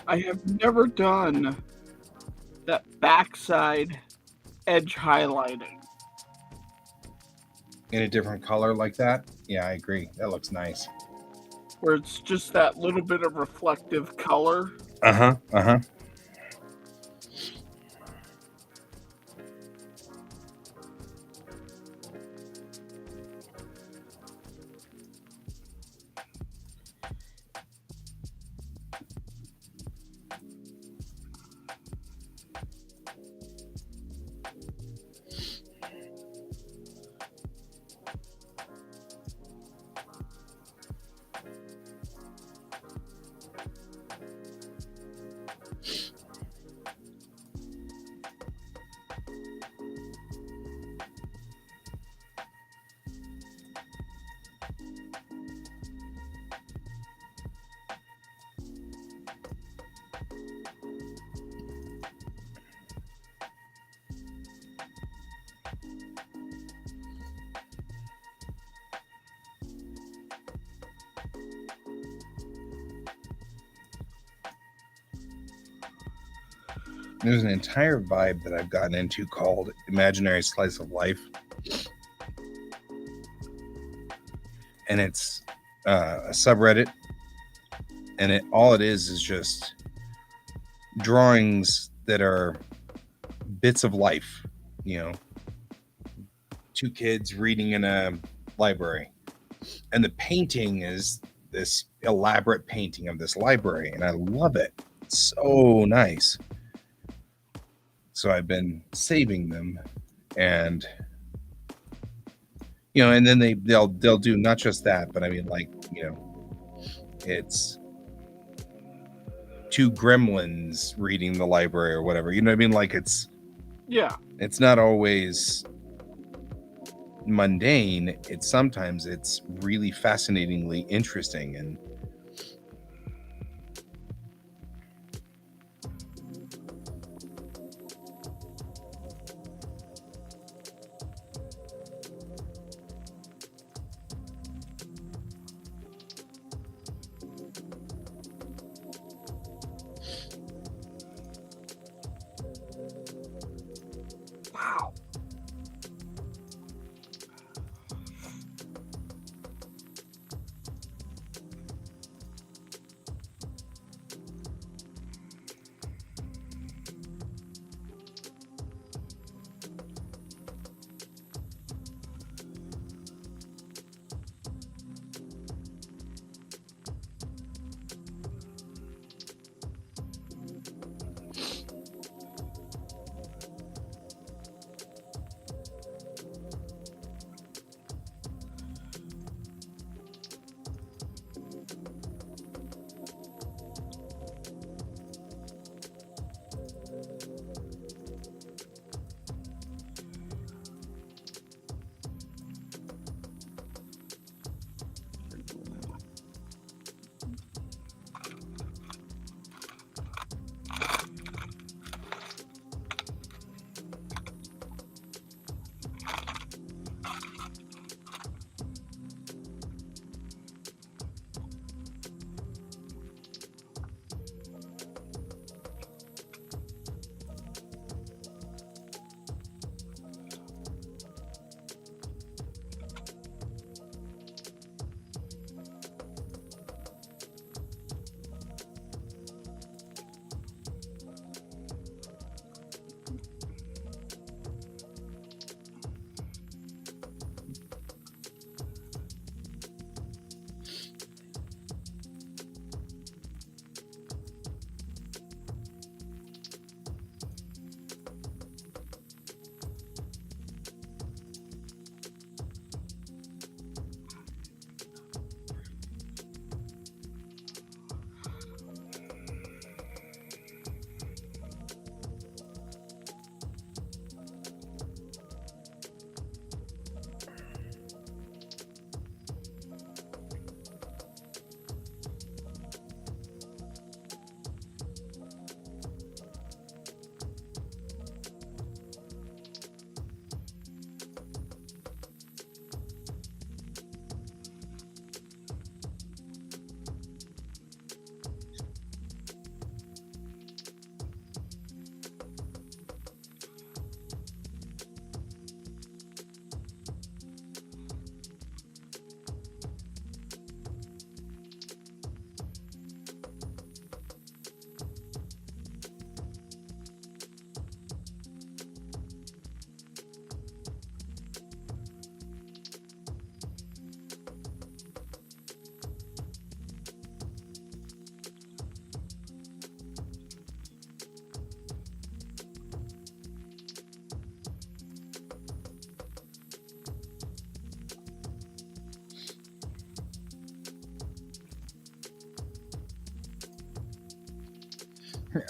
I have never done that backside edge highlighting. In a different color like that. Yeah, I agree. That looks nice. Where it's just that little bit of reflective color. Uh-huh. Uh-huh. There's an entire vibe that I've gotten into called Imaginary Slice of Life. And it's a subreddit. And all it is just drawings that are bits of life, you know, two kids reading in a library. And the painting is this elaborate painting of this library. And I love it. It's so nice. So I've been saving them, and and then they'll do not just that, but I mean, like, it's two gremlins reading the library or whatever. You know what I mean? Like, it's not always mundane. Sometimes it's really fascinatingly interesting. And Wow.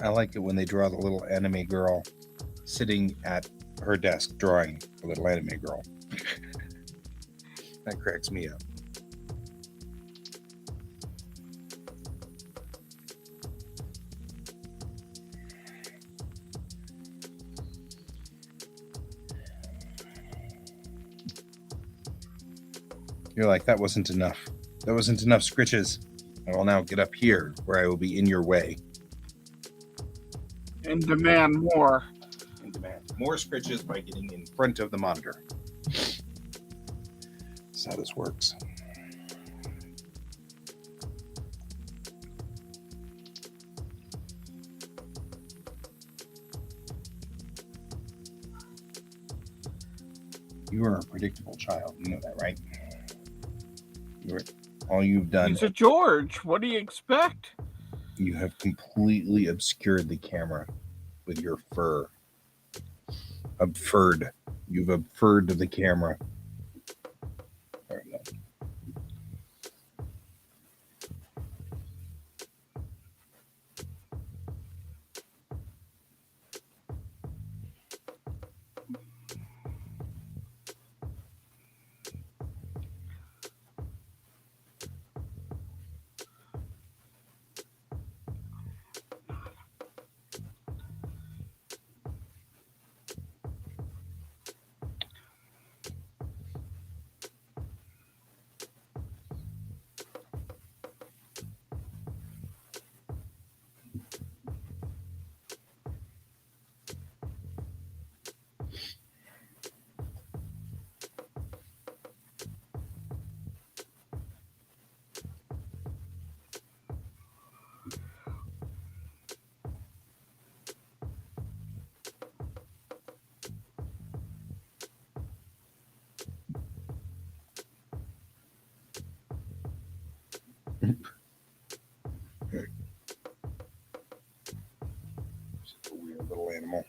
I like it when they draw the little anime girl sitting at her desk drawing a little anime girl. That cracks me up. You're like, that wasn't enough. That wasn't enough scritches. I will now get up here where I will be in your way. And demand more. And demand more scritches by getting in front of the monitor. That's how this works. You are a predictable child. You know that, right? All you've done. He's a George. What do you expect? You have completely obscured the camera with your fur. Abfurred. You've abfurred the camera. There we go. Just a weird little animal.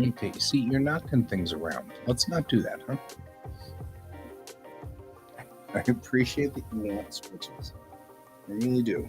Okay, see, you're knocking things around. Let's not do that, huh? I appreciate that you want switches. I really do.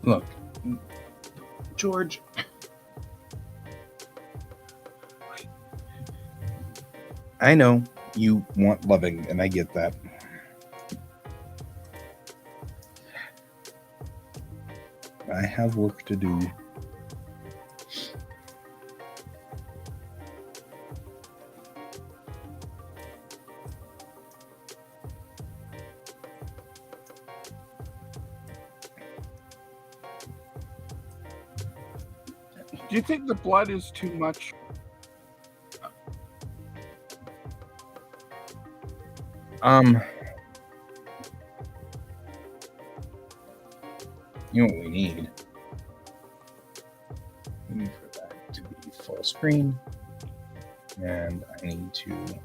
Look, George, I know you want loving, and I get that. I have work to do. Do you think the blood is too much? You know what we need? We need for that to be full screen. And I need to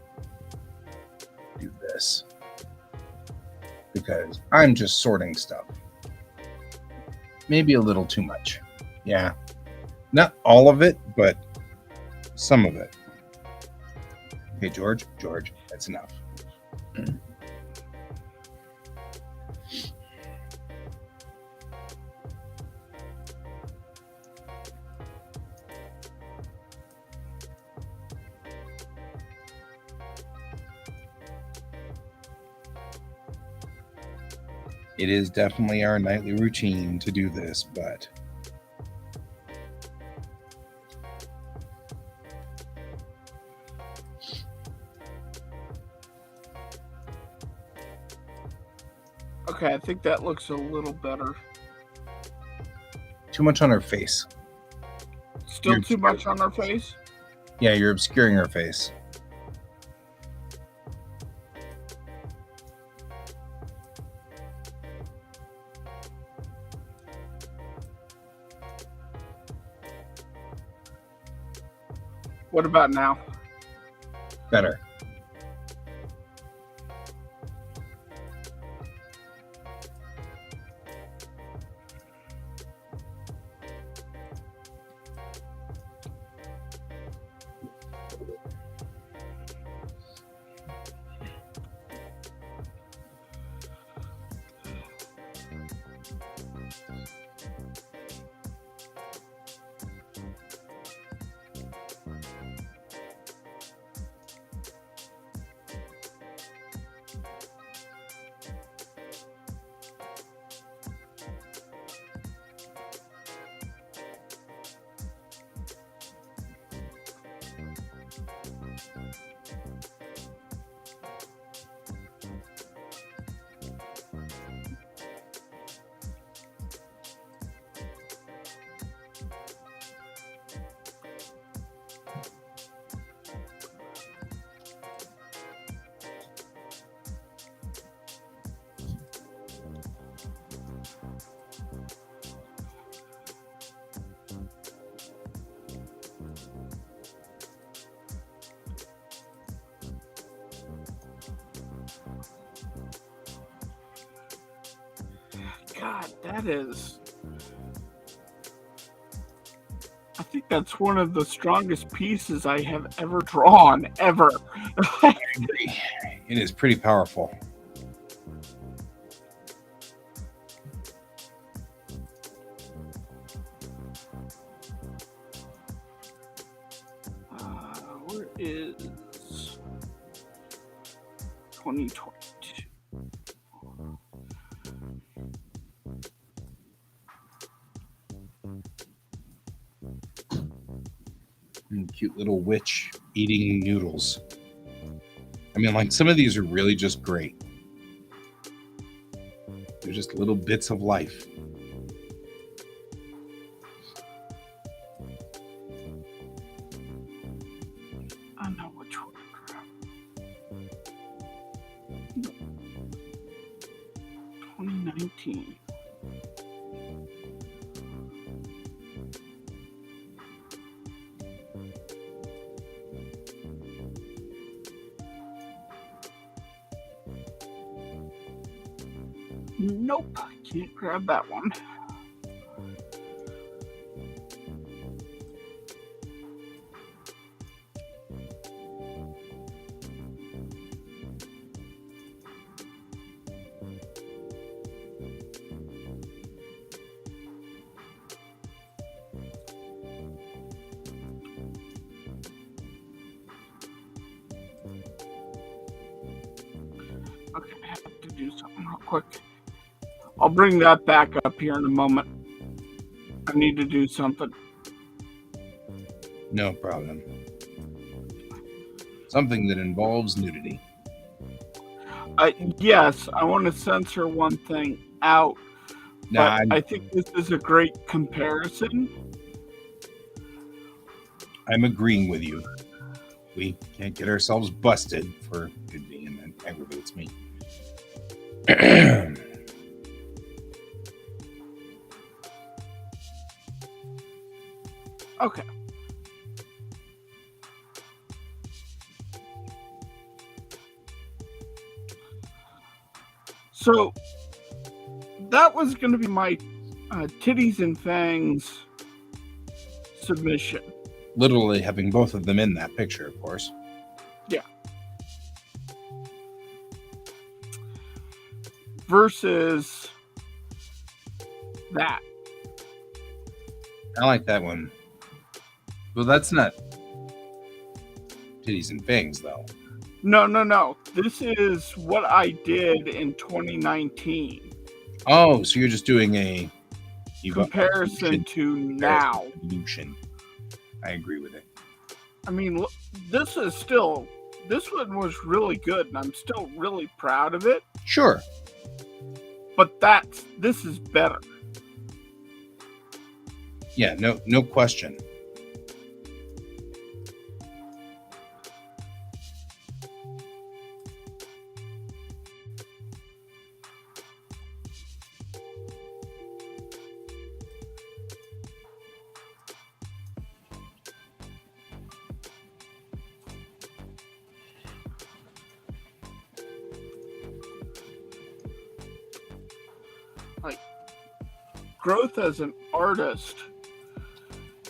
do this because I'm just sorting stuff. Maybe a little too much. Yeah. Not all of it, but some of it. Okay, George, that's enough. It is definitely our nightly routine to do this, but Okay, I think that looks a little better. too much on her face. Still too much on her face? Yeah, you're obscuring her face. What about now? Better. God, that is... I think that's one of the strongest pieces I have ever drawn, ever. I agree. It is pretty powerful. Where is 2022? Cute little witch eating noodles. I mean, like, some of these are really just great. They're just little bits of life. I know which one. 2019. Nope, can't grab that one. Okay, I have to do something real quick. I'll bring that back up here in a moment. I need to do something. No problem. Something that involves nudity. Yes, I want to censor one thing out. Nah, But I think this is a great comparison. I'm agreeing with you. We can't get ourselves busted for it being an aggravates me. Okay. So that was going to be my titties and fangs submission. Literally having both of them in that picture, of course. Yeah. Versus that. I like that one. Well, that's not titties and fangs, though. No. This is what I did in 2019. Oh, so you're just doing a comparison to now. Evolution. I agree with it. I mean, this one was really good, and I'm still really proud of it. Sure. But this is better. Yeah, no question. Like, growth as an artist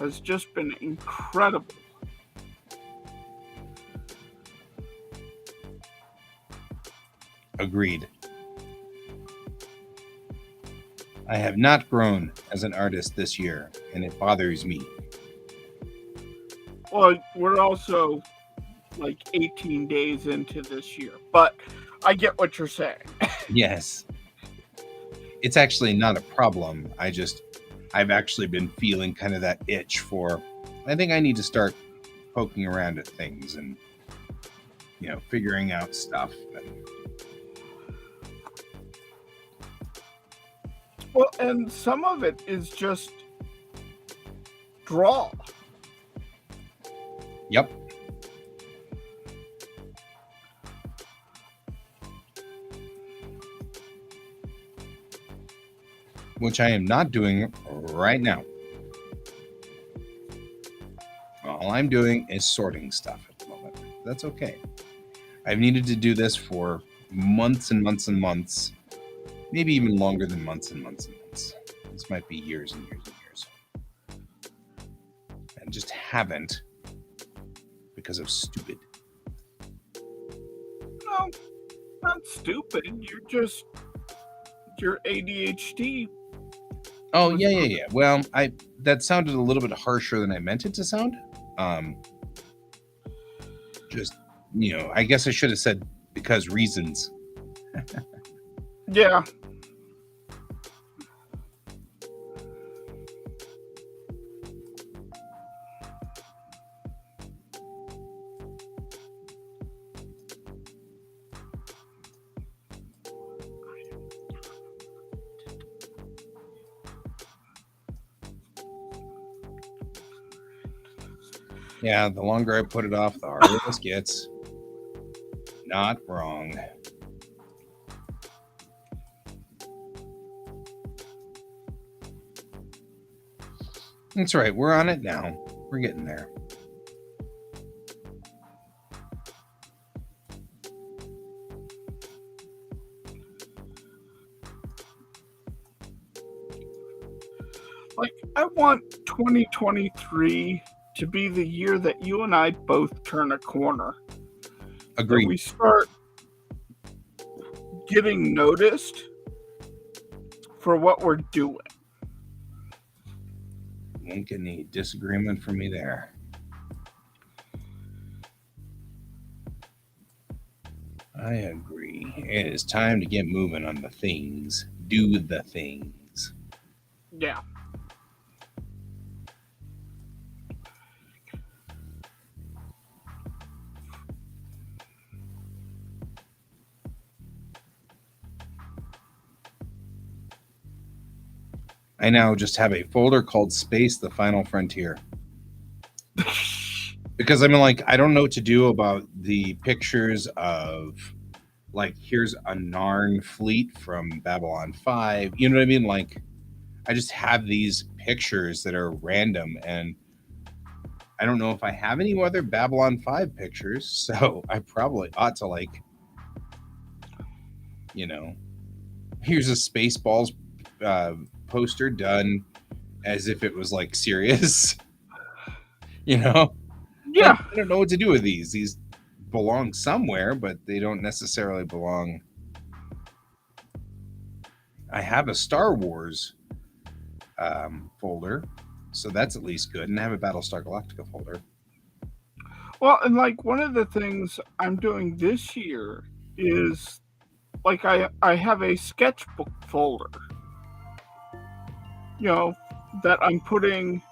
has just been incredible. Agreed. I have not grown as an artist this year, and it bothers me. Well, we're also like 18 days into this year, but I get what you're saying. Yes. It's actually not a problem. I've actually been feeling kind of that itch for, I think I need to start poking around at things and, figuring out stuff. Well, and some of it is just draw. Yep. Which I am not doing right now. All I'm doing is sorting stuff at the moment. That's okay. I've needed to do this for months and months and months, maybe even longer than months and months and months. This might be years and years and years. And just haven't because of stupid. No, not stupid. You're ADHD. Oh, yeah. Well, that sounded a little bit harsher than I meant it to sound. I guess I should have said because reasons. Yeah. Yeah, the longer I put it off, the harder this gets. Not wrong. That's right, we're on it now. We're getting there. Like, I want 2023 to be the year that you and I both turn a corner. Agreed. That we start getting noticed for what we're doing. Won't get any disagreement from me there. I agree. It is time to get moving on the things. Do the things. Yeah. I now just have a folder called Space the Final Frontier. Because I don't know what to do about the pictures of like here's a Narn fleet from Babylon 5. You know what I mean? Like I just have these pictures that are random, and I don't know if I have any other Babylon 5 pictures, so I probably ought to, like, you know, here's a Spaceballs poster done as if it was like serious, you know? Like, Yeah. I don't know what to do with these. These belong somewhere, but they don't necessarily belong. I have a Star Wars folder, so that's at least good. And I have a Battlestar Galactica folder. Well, and like one of the things I'm doing this year is like I have a sketchbook folder, you know, that I'm putting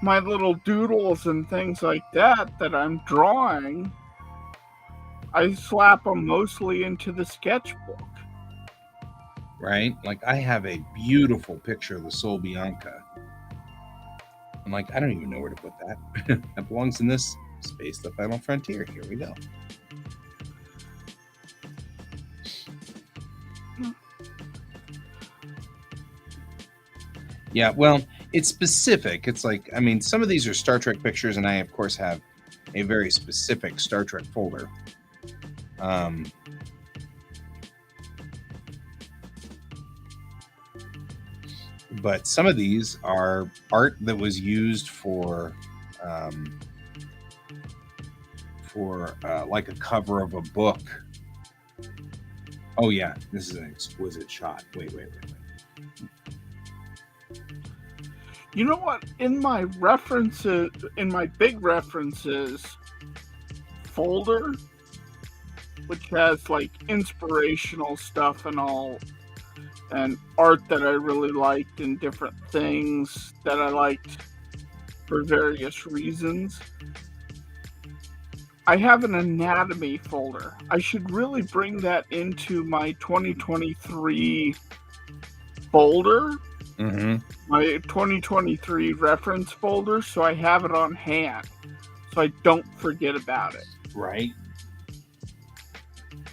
my little doodles and things like that I'm drawing. I slap them mostly into the sketchbook. Right? Like I have a beautiful picture of the Sol Bianca. I'm like, I don't even know where to put that. That belongs in this space, the Final Frontier. Here we go. Yeah, well, it's specific. It's like, I mean, some of these are Star Trek pictures, and I, of course, have a very specific Star Trek folder. But some of these are art that was used for like a cover of a book. Oh yeah, this is an exquisite shot. Wait. You know what? In my references, in my big references folder, which has like inspirational stuff and all, and art that I really liked, and different things that I liked for various reasons, I have an anatomy folder. I should really bring that into my 2023 folder, my 2023 reference folder, so I have it on hand, so I don't forget about it. Right.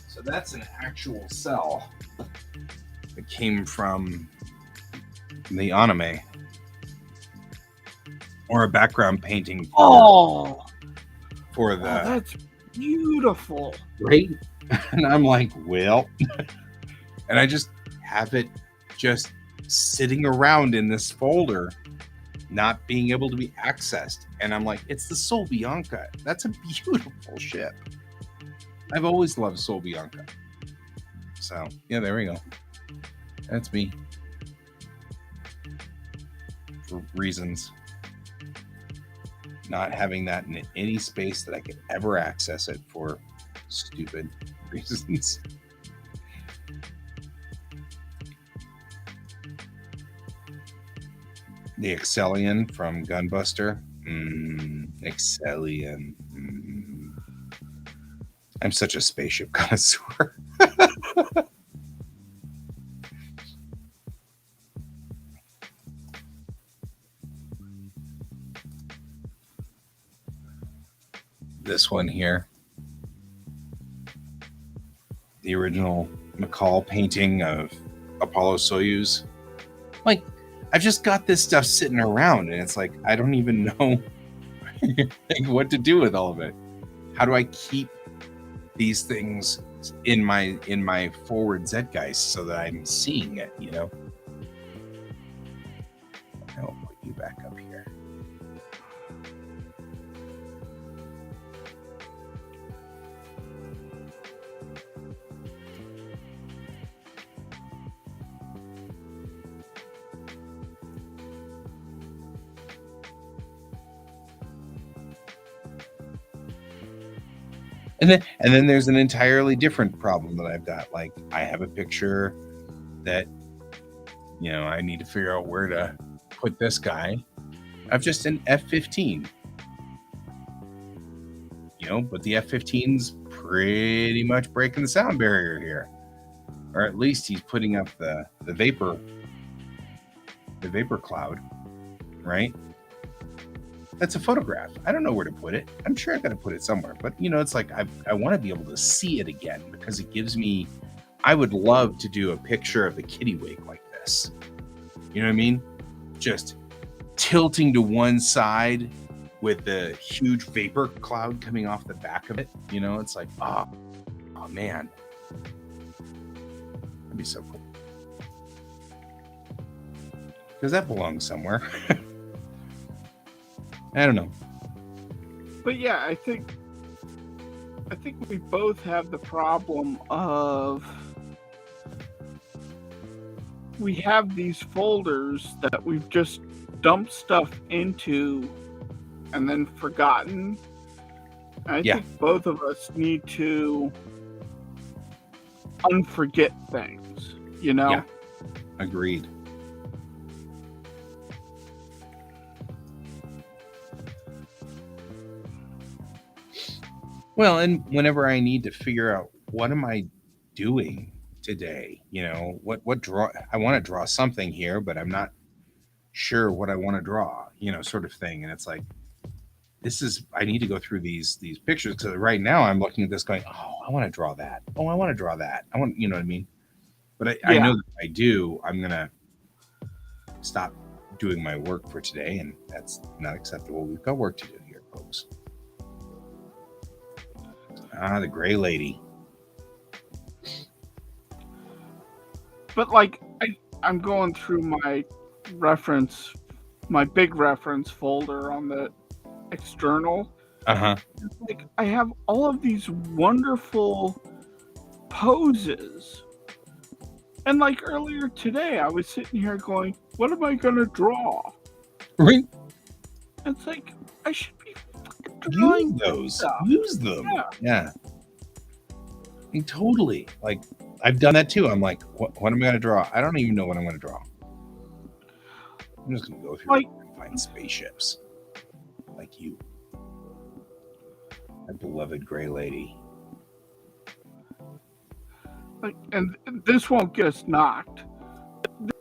So that's an actual cell that came from the anime, or a background painting for the. Oh, that's beautiful. Right? And I'm like, well, and I just have it just sitting around in this folder, not being able to be accessed. And I'm like, it's the Sol Bianca. That's a beautiful ship. I've always loved Sol Bianca. So, yeah, there we go. That's me. For reasons. Not having that in any space that I could ever access it for stupid reasons. The Excellion from Gunbuster. Excellion. I'm such a spaceship connoisseur. This one here. The original McCall painting of Apollo Soyuz. Like, I've just got this stuff sitting around, and it's like, I don't even know what to do with all of it. How do I keep these things in my forward Zeitgeist so that I'm seeing it, you know? I'll put you back up here. And then there's an entirely different problem that I've got. Like, I have a picture that, you know, I need to figure out where to put this guy. I've just an F-15. You know, but the F-15's pretty much breaking the sound barrier here. Or at least he's putting up the vapor cloud, right? That's a photograph. I don't know where to put it. I'm sure I got to put it somewhere, but it's like I want to be able to see it again because it gives me. I would love to do a picture of the kitty wake like this. You know what I mean? Just tilting to one side with the huge vapor cloud coming off the back of it. It's like, oh man, that'd be so cool. Because that belongs somewhere. I don't know. But yeah, I think we both have the problem of we have these folders that we've just dumped stuff into and then forgotten. I think both of us need to unforget things, Yeah. Agreed. Well, and whenever I need to figure out what am I doing today, what draw I want to draw something here, but I'm not sure what I want to draw, sort of thing. And it's like I need to go through these pictures because right now I'm looking at this going, oh, I want to draw that. Oh, I want to draw that. I want, you know what I mean? But I know that if I do, I'm gonna stop doing my work for today, and that's not acceptable. We've got work to do here, folks. The gray lady. But like I'm going through my big reference folder on the external. Like I have all of these wonderful poses. And like earlier today, I was sitting here going, what am I going to draw? Right. It's like, I should be drawing those. Stuff. Use them. Yeah. I mean, totally. Like, I've done that too. I'm like, what am I going to draw? I don't even know what I'm going to draw. I'm just going to go through and find spaceships. Like you. My beloved gray lady. Like, and this won't get us knocked.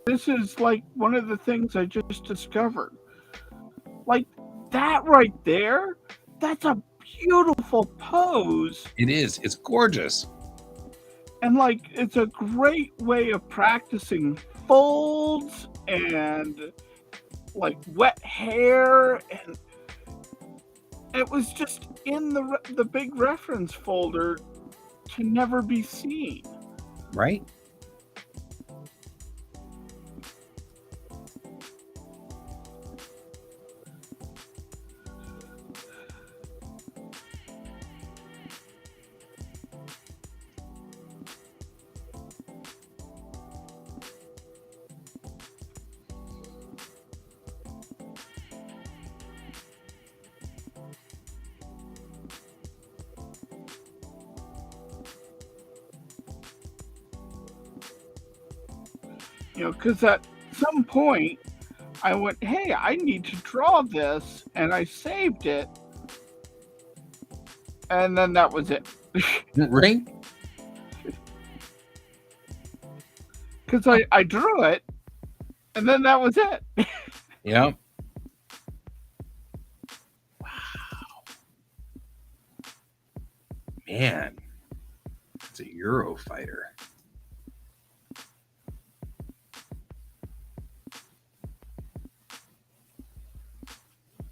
This is like one of the things I just discovered. Like that right there, that's a beautiful pose. It is. It's gorgeous. And like it's a great way of practicing folds and like wet hair, and it was just in the big reference folder to never be seen. Right? Because at some point I went, hey, I need to draw this, and I saved it, and then that was it. Right? Because I drew it, and then that was it. Yeah. Wow. Man, it's a Eurofighter.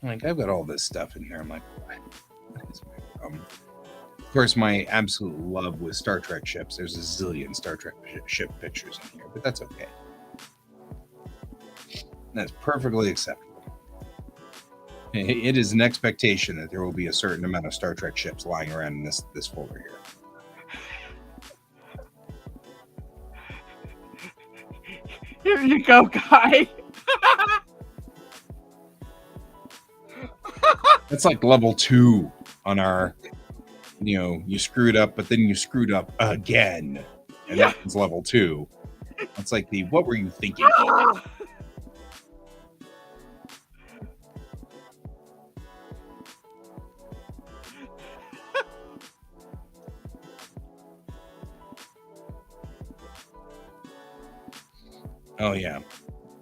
Like, I've got all this stuff in here. I'm like, what is my problem? Of course, my absolute love with Star Trek ships. There's a zillion Star Trek ship pictures in here, but that's okay. That's perfectly acceptable. It is an expectation that there will be a certain amount of Star Trek ships lying around in this folder here. Here you go, Guy. That's like level 2 on our, you screwed up, but then you screwed up again. And that was level 2. It's like what were you thinking? Oh, yeah.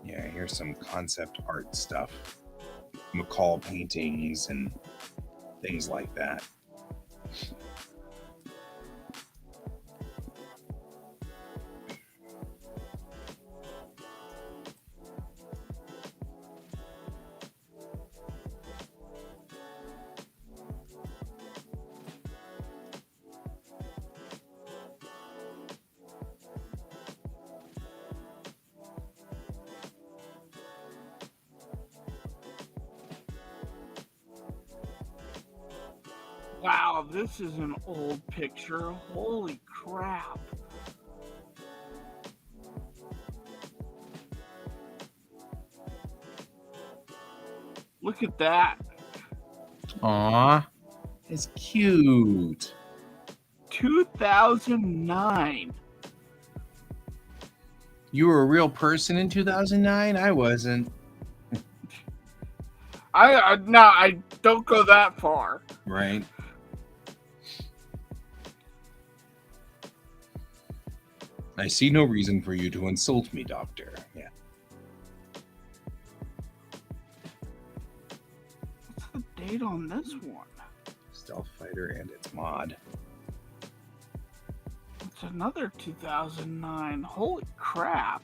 Yeah, here's some concept art stuff. McCall paintings and things like that. Wow, this is an old picture. Holy crap. Look at that. Aw, it's cute. 2009. You were a real person in 2009? I wasn't. I don't go that far. Right. I see no reason for you to insult me, Doctor. Yeah. What's the date on this one? Stealth Fighter and its mod. It's another 2009. Holy crap.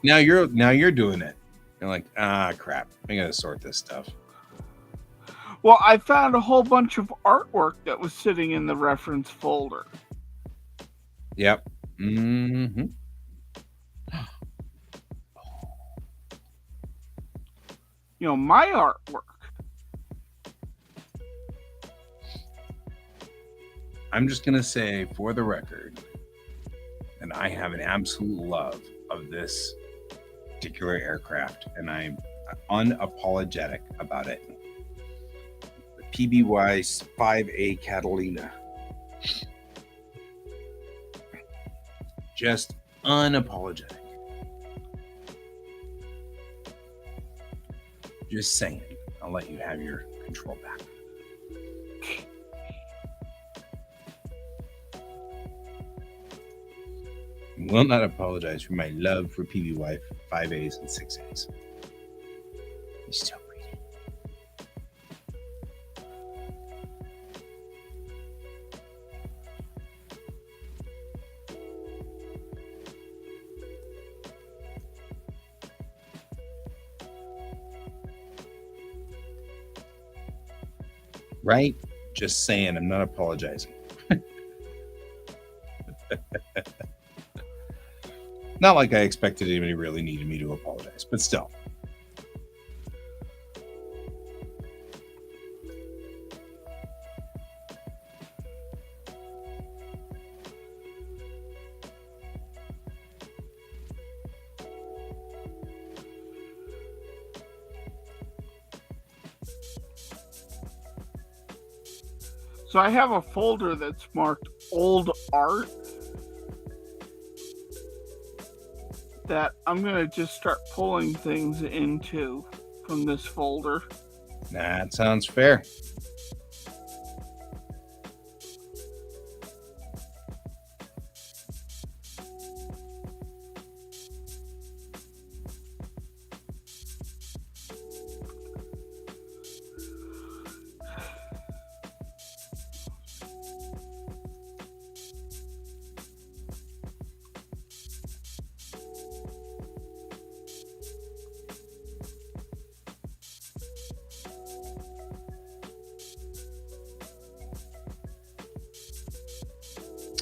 Now you're doing it. You're like, crap. I gotta sort this stuff. Well, I found a whole bunch of artwork that was sitting in the reference folder. Yep. Mm-hmm. You know, my artwork. I'm just gonna say, for the record, that I have an absolute love of this particular aircraft, and I'm unapologetic about it. The PBY 5A Catalina. Just unapologetic. Just saying. I'll let you have your control back. I will not apologize for my love for PBY 5As and 6As. He's so pretty. Right? Just saying, I'm not apologizing. Not like I expected anybody really needed me to apologize, but still. So I have a folder that's marked old art that I'm going to just start pulling things into from this folder. That sounds fair.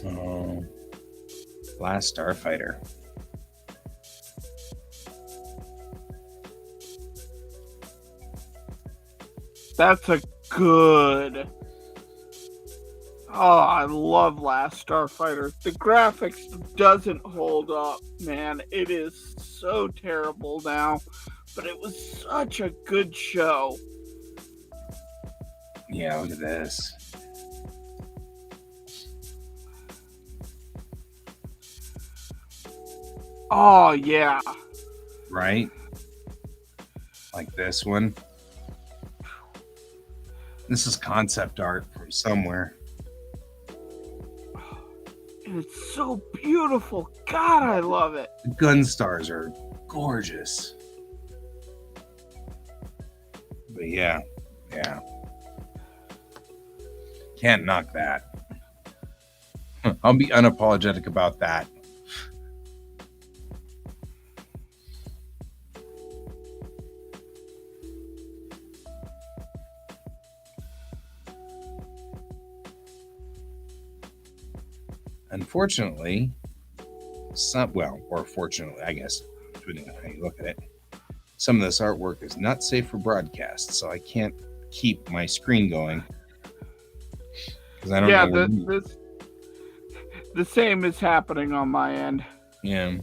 Oh, Last Starfighter. That's a good. Oh, I love Last Starfighter. The graphics doesn't hold up, man. It is so terrible now, but it was such a good show. Yeah, look at this. Oh, yeah. Right? Like this one. This is concept art from somewhere. And it's so beautiful. God, I love it. The gun stars are gorgeous. But yeah. Can't knock that. I'll be unapologetic about that. Unfortunately, fortunately, I guess, depending on how you look at it, some of this artwork is not safe for broadcast, so I can't keep my screen going because I don't know. The same is happening on my end. Yeah.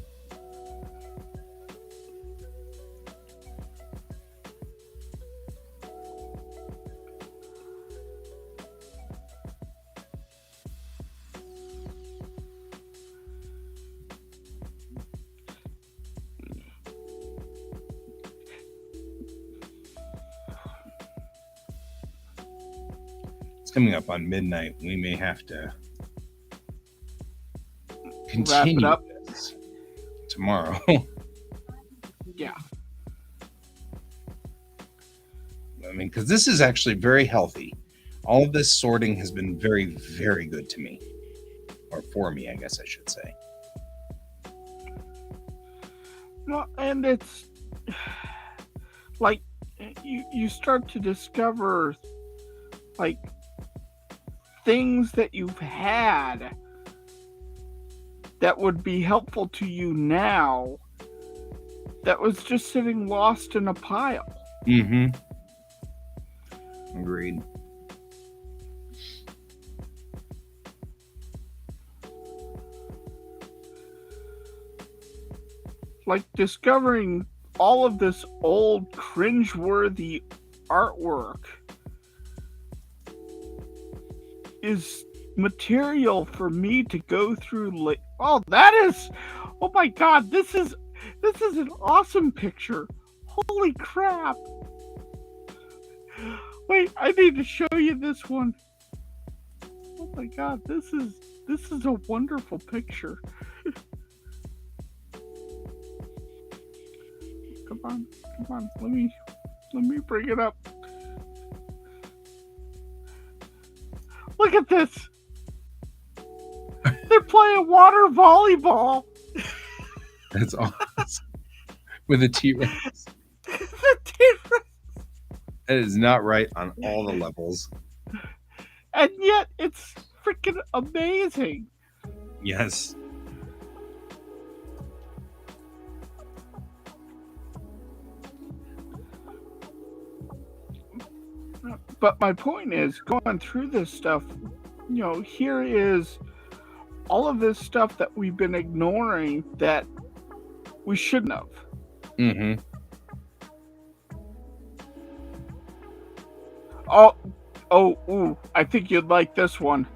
It's coming up on midnight. We may have to continue Wrap it up this tomorrow. Yeah. I mean, because this is actually very healthy. All of this sorting has been very, very good to me. Or for me, I guess I should say. Well, and it's like you start to discover like things that you've had that would be helpful to you now that was just sitting lost in a pile. Mm-hmm. Agreed. Like discovering all of this old cringeworthy artwork is material for me to go through. Oh my god, this is an awesome picture. Holy crap. Wait, I need to show you this one. Oh my god, this is a wonderful picture. Come on, let me bring it up. Look at this. They're playing water volleyball. That's awesome. With a T-Rex. The T-Rex. That is not right on all the levels. And yet it's freaking amazing. Yes. But my point is, going through this stuff, here is all of this stuff that we've been ignoring that we shouldn't have. Mm-hmm. Oh, I think you'd like this one.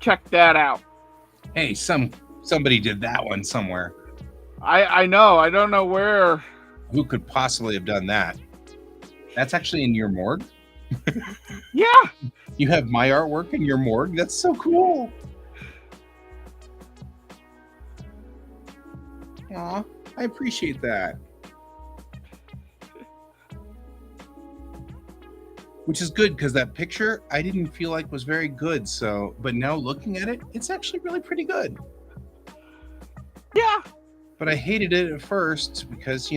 Check that out. Hey, somebody did that one somewhere. I know. I don't know where. Who could possibly have done that? That's actually in your morgue? Yeah. You have my artwork in your morgue? That's so cool. Aw, I appreciate that. Which is good because that picture I didn't feel like was very good. So, but now looking at it, it's actually really pretty good. Yeah. But I hated it at first because,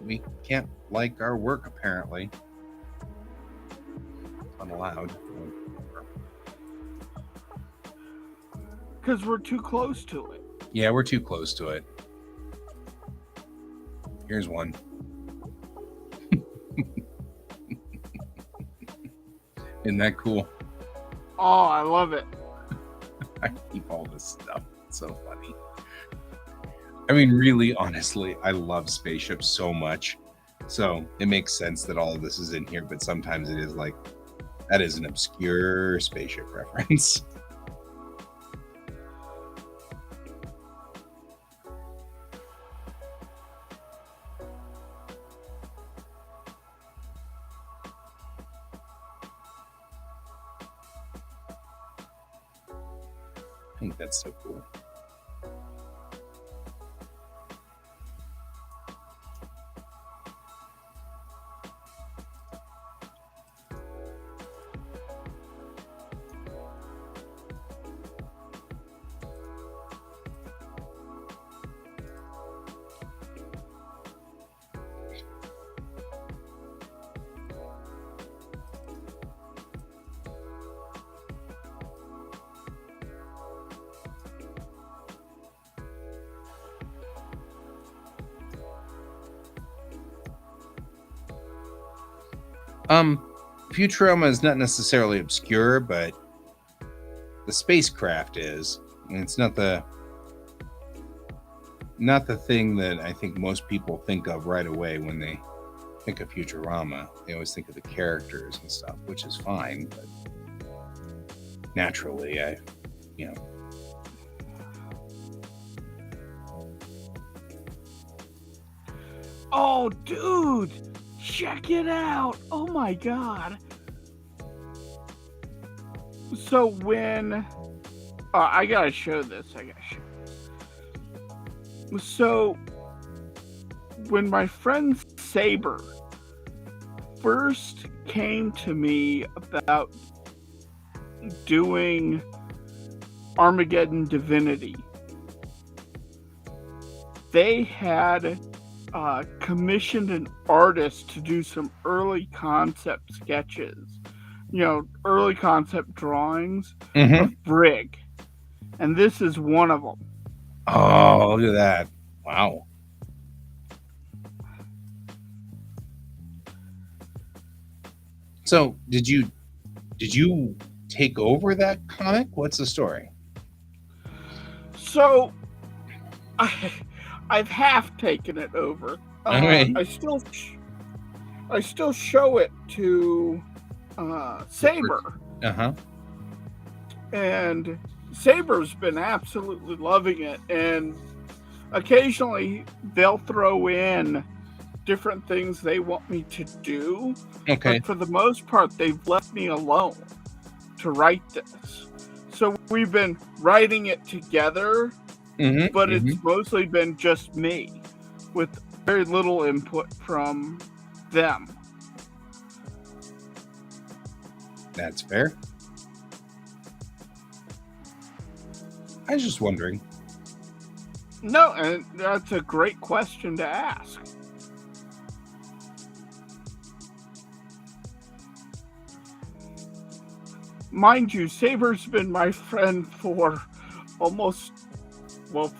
we can't like our work apparently. Unallowed. Because we're too close to it. Yeah, we're too close to it. Here's one. Isn't that cool? Oh, I love it. I keep all this stuff. It's so funny. I mean, really, honestly, I love spaceships so much. So it makes sense that all of this is in here, but sometimes it is like, that is an obscure spaceship reference. I think that's so cool. Futurama is not necessarily obscure, but the spacecraft is. And it's not the thing that I think most people think of right away when they think of Futurama. They always think of the characters and stuff, which is fine, but naturally, you know. Oh, dude, check it out. Oh my God. So when I gotta show this. So when my friend Saber first came to me about doing Armageddon Divinity, they had commissioned an artist to do some early concept sketches, early concept drawings of Brig. And this is one of them. Oh, look at that. Wow. So, did you take over that comic? What's the story? So, I've half taken it over. Right. I still show it to Saber. And Saber's been absolutely loving it, and occasionally they'll throw in different things they want me to do. Okay. But for the most part, they've left me alone to write this. So we've been writing it together, but it's mostly been just me, with very little input from them. That's fair. I was just wondering. No, and that's a great question to ask. Mind you, Saber's been my friend for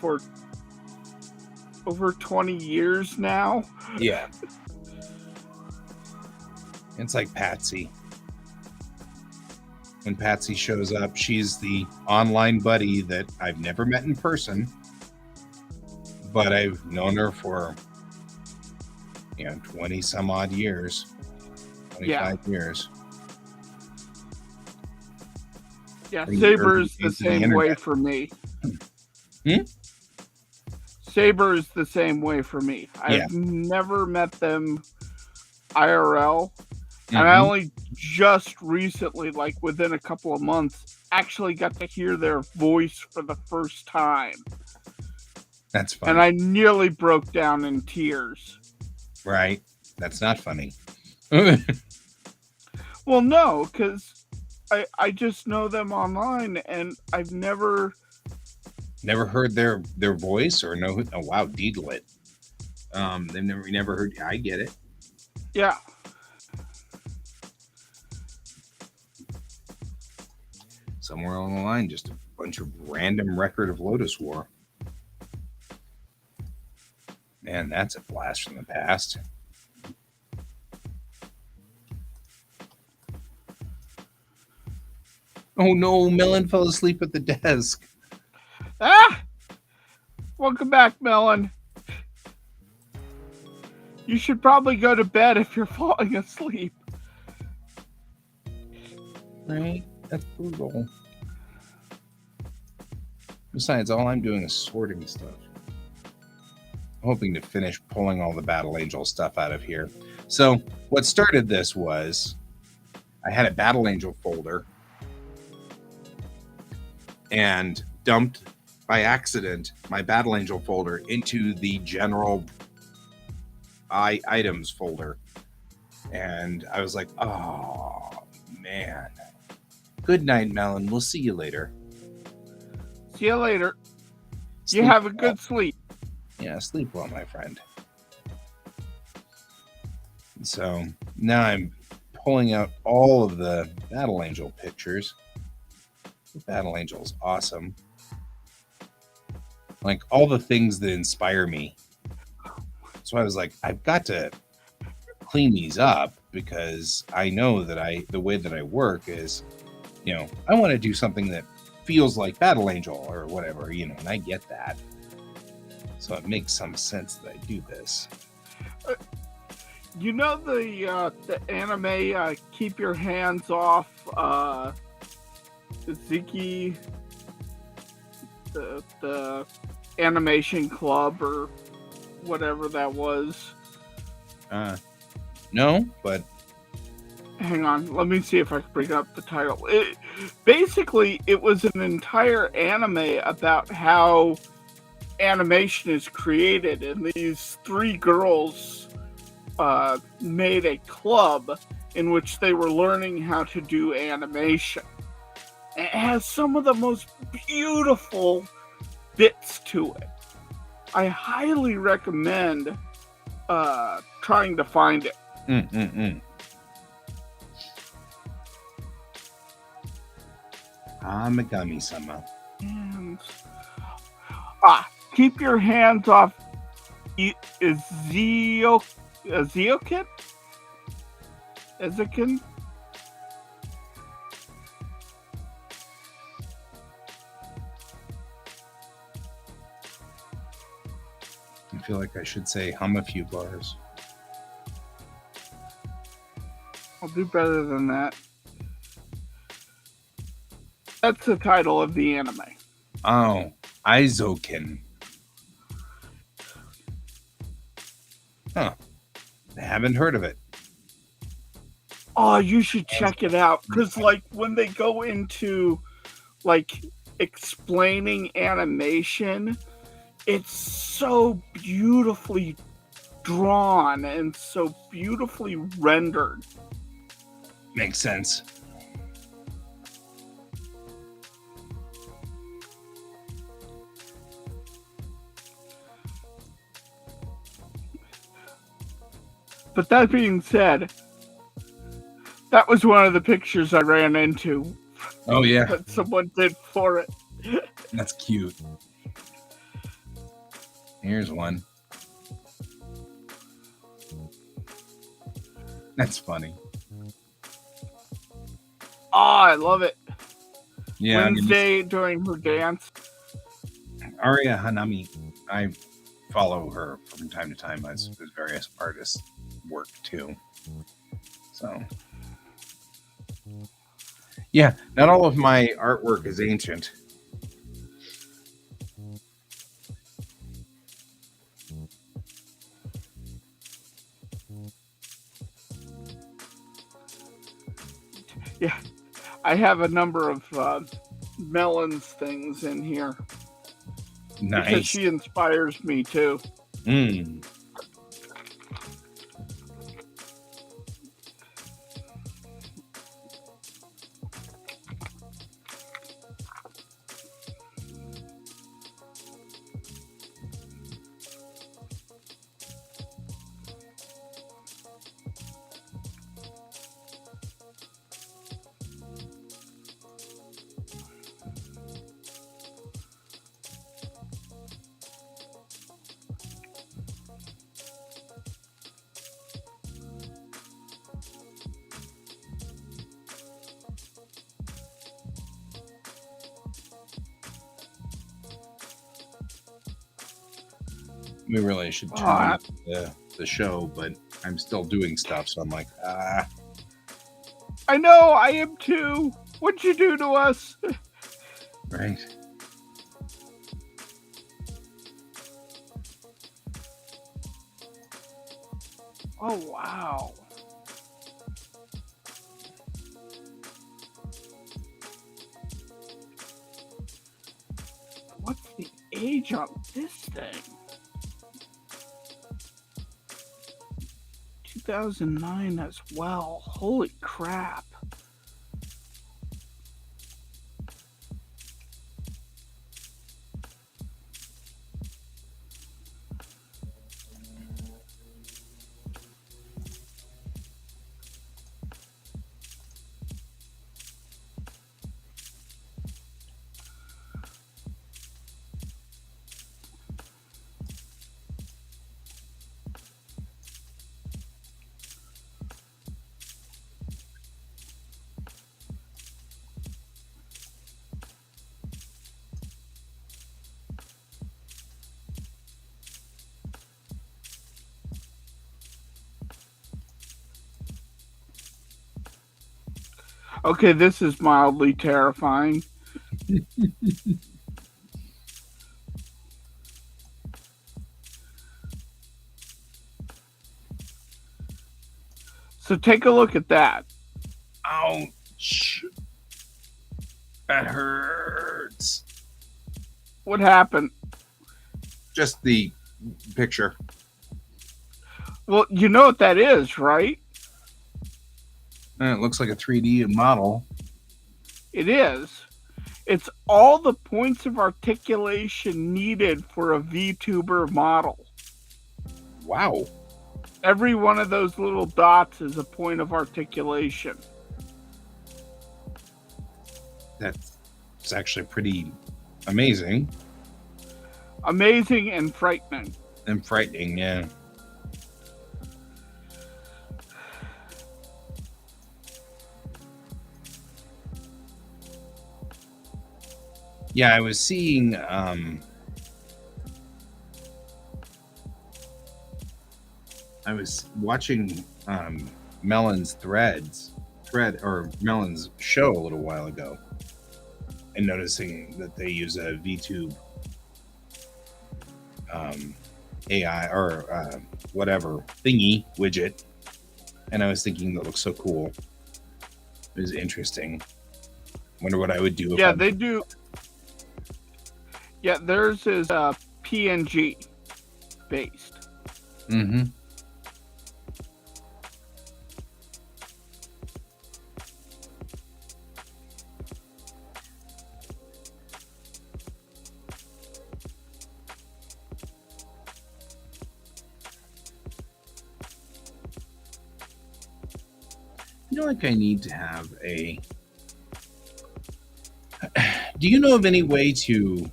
for over 20 years now. Yeah. It's like Patsy. When Patsy shows up, she's the online buddy that I've never met in person, but I've known her for 20 some odd years, 25 years. Yeah, Saber's the same way for me. Saber is the same way for me. I've never met them IRL. And I only just recently, like within a couple of months, actually got to hear their voice for the first time. That's funny. And I nearly broke down in tears. Right. That's not funny. Well, no, because I just know them online, and I've never heard their voice or know. Oh wow, Deedle it. They've never heard. I get it. Yeah. Somewhere along the line, just a bunch of random record of Lotus War. Man, that's a blast from the past. Oh no, Melon fell asleep at the desk. Ah! Welcome back, Melon. You should probably go to bed if you're falling asleep. Right? That's brutal. Besides, all I'm doing is sorting stuff. I'm hoping to finish pulling all the Battle Angel stuff out of here. So, what started this was I had a Battle Angel folder and dumped by accident my Battle Angel folder into the general items folder. And I was like, oh, man. Good night, Melon. We'll see you later. See you later. Sleep you have a well. good sleep. Yeah, sleep well, my friend. So now I'm pulling out all of the Battle Angel pictures. The Battle Angel is awesome. Like all the things that inspire me. So I was like, I've got to clean these up because I know that the way that I work is, I want to do something that feels like Battle Angel or whatever, and I get that. So it makes some sense that I do this. You know the anime Keep Your Hands Off Ziki, the animation club or whatever that was? No, but hang on, let me see if I can bring up the title. Basically, it was an entire anime about how animation is created, and these three girls made a club in which they were learning how to do animation. It has some of the most beautiful bits to it. I highly recommend trying to find it. Megami-sama. Keep your hands off Ezeokin? Ezekin? I feel like I should say hum a few bars. I'll do better than that. That's the title of the anime. Oh, Izokin. Huh. I haven't heard of it. Oh, you should check it out. Because, when they go into, explaining animation, it's so beautifully drawn and so beautifully rendered. Makes sense. But that being said, that was one of the pictures I ran into. Oh, yeah. That someone did for it. That's cute. Here's one. That's funny. Oh, I love it. Yeah. Wednesday during her dance. Aria Hanami. I follow her from time to time as various artists work too. So, yeah, not all of my artwork is ancient. Yeah, I have a number of Melons things in here. Nice. Because she inspires me too. We really should turn off the show, but I'm still doing stuff, so I'm like, I know, I am too. What'd you do to us? Right. Oh, wow. What's the age on this thing? 2009 as well. Holy crap. Okay, this is mildly terrifying. So take a look at that. Ouch. That hurts. What happened? Just the picture. Well, you know what that is, right? It looks like a 3D model. It is. It's all the points of articulation needed for a VTuber model. Wow. Every one of those little dots is a point of articulation. That's actually pretty amazing. Amazing and frightening. And frightening, yeah. Yeah, I was seeing I was watching Melon's Melon's show a little while ago and noticing that they use a VTube AI or whatever thingy widget, and I was thinking that looks so cool. It was interesting. Wonder what I would do. Yeah, they do. Yeah, theirs is PNG based. Mm-hmm. I feel like I need to have a. Do you know of any way to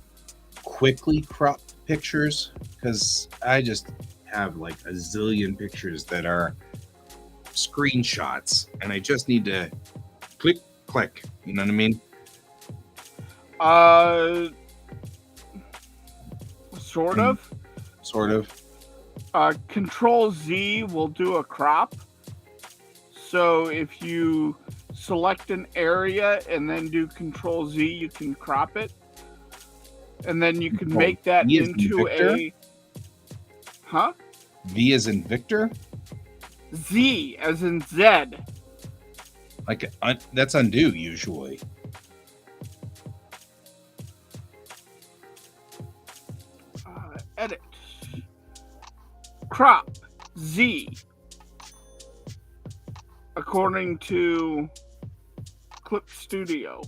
quickly crop pictures? Because I just have like a zillion pictures that are screenshots, and I just need to click. You know what I mean? Sort of. Sort of. Control Z will do a crop. So if you select an area and then do Control Z, you can crop it. And then you can make that into a... Huh? V as in Victor? Z as in Z. Like, that's undo usually. Edit. Crop. Z. According to Clip Studio.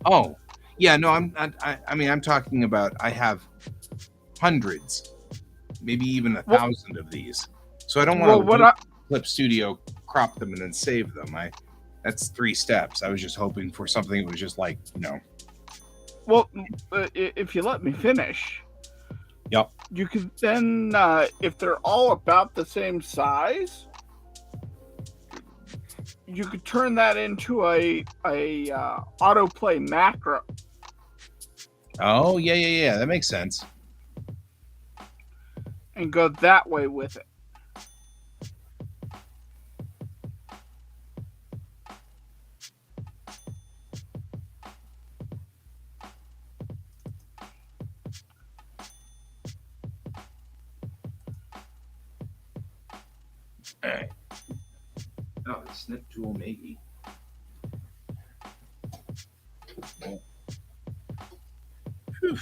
Oh, yeah, no, I mean, I'm talking about, I have hundreds, maybe even 1,000 of these. So I don't want to Clip Studio, crop them, and then save them. That's 3 steps. I was just hoping for something that was just like, you know. Well, if you let me finish. Yep. You could then, if they're all about the same size, you could turn that into a autoplay macro. Oh, yeah. That makes sense. And go that way with it. All right. Oh, the snip tool maybe. Oh. Whew.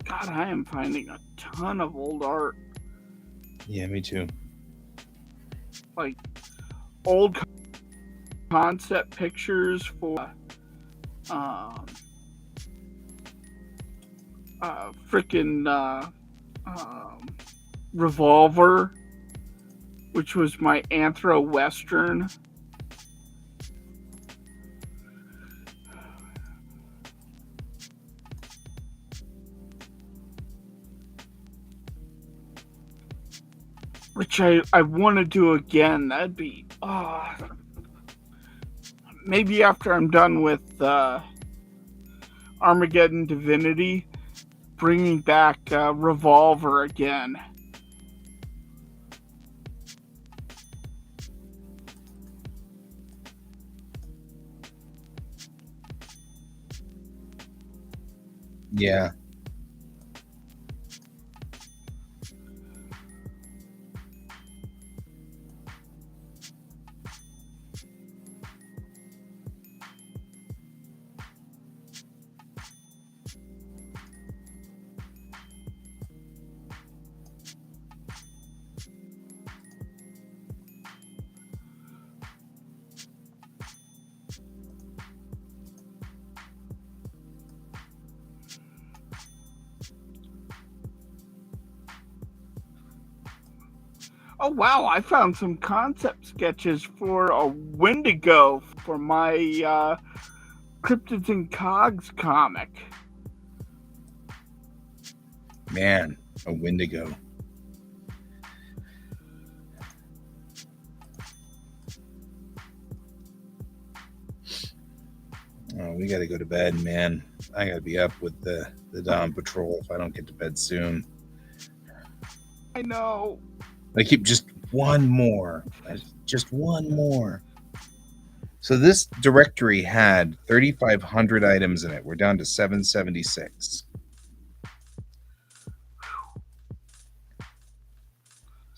God, I am finding a ton of old art. Yeah, me too. Like old concept pictures for freaking Revolver, which was my Anthro Western. which I want to do again. That'd be maybe after I'm done with Armageddon Divinity, bringing back Revolver again. Yeah. Oh wow, I found some concept sketches for a Wendigo for my Cryptids and Cogs comic. Man, a Wendigo. Oh, we got to go to bed, man. I got to be up with the Dawn Patrol if I don't get to bed soon. I know. I keep just one more. So this directory had 3,500 items in it. We're down to 776.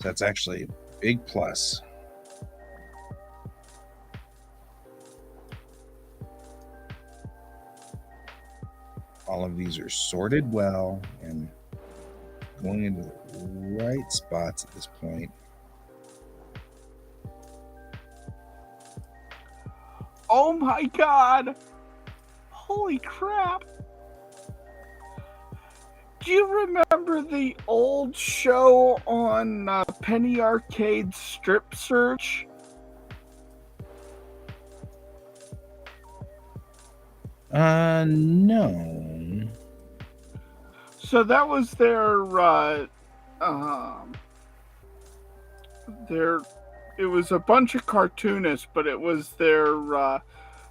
So that's actually a big plus. All of these are sorted well and going into the right spots at this point. Oh my god! Holy crap! Do you remember the old show on Penny Arcade's Strip Search? No. So that was their it was a bunch of cartoonists, but it was their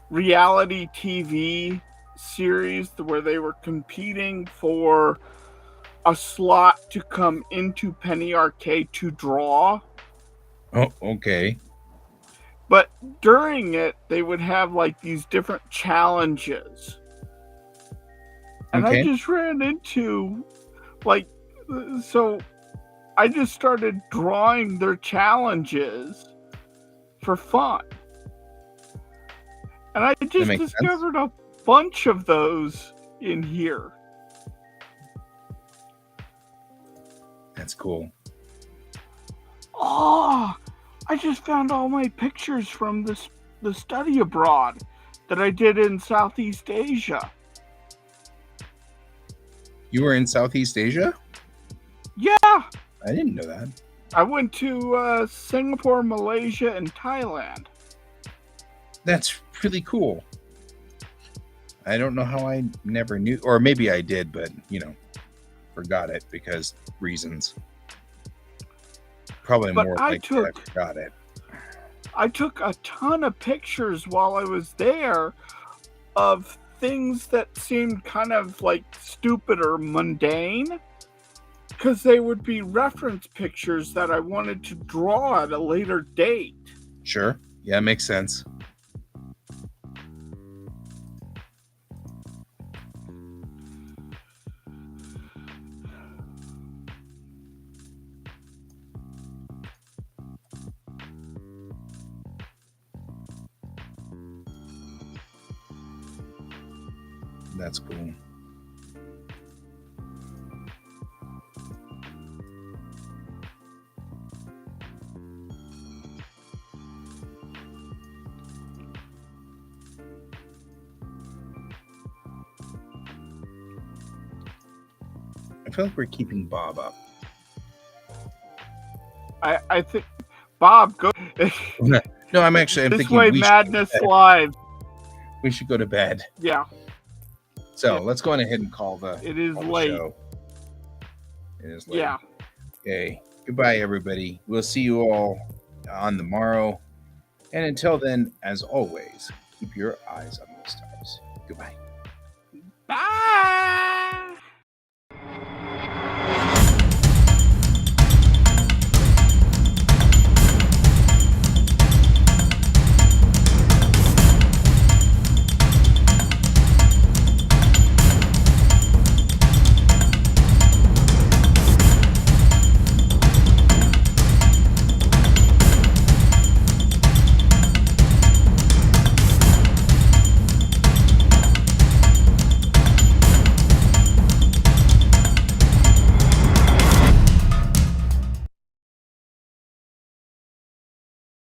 reality TV series where they were competing for a slot to come into Penny Arcade to draw. Oh, okay. But during it, they would have like these different challenges. And Okay. I just ran into so I just started drawing their challenges for fun. And I just discovered a bunch of those in here. That's cool. Oh, I just found all my pictures from the study abroad that I did in Southeast Asia. You were in Southeast Asia? Yeah. I didn't know that. I went to Singapore, Malaysia, and Thailand. That's really cool. I don't know how I never knew, or maybe I did, but, forgot it because reasons. Probably more like I forgot it. I took a ton of pictures while I was there of things that seemed kind of like stupid or mundane, because they would be reference pictures that I wanted to draw at a later date. Sure. Yeah, makes sense. That's cool. I feel like we're keeping Bob up. I think Bob, go. No, I'm thinking this way, Madness Live. We should go to bed. Yeah. So let's go on ahead and call the. It is late. Show. It is late. Yeah. Okay. Goodbye, everybody. We'll see you all on the morrow. And until then, as always, keep your eyes on those stars. Goodbye. Bye.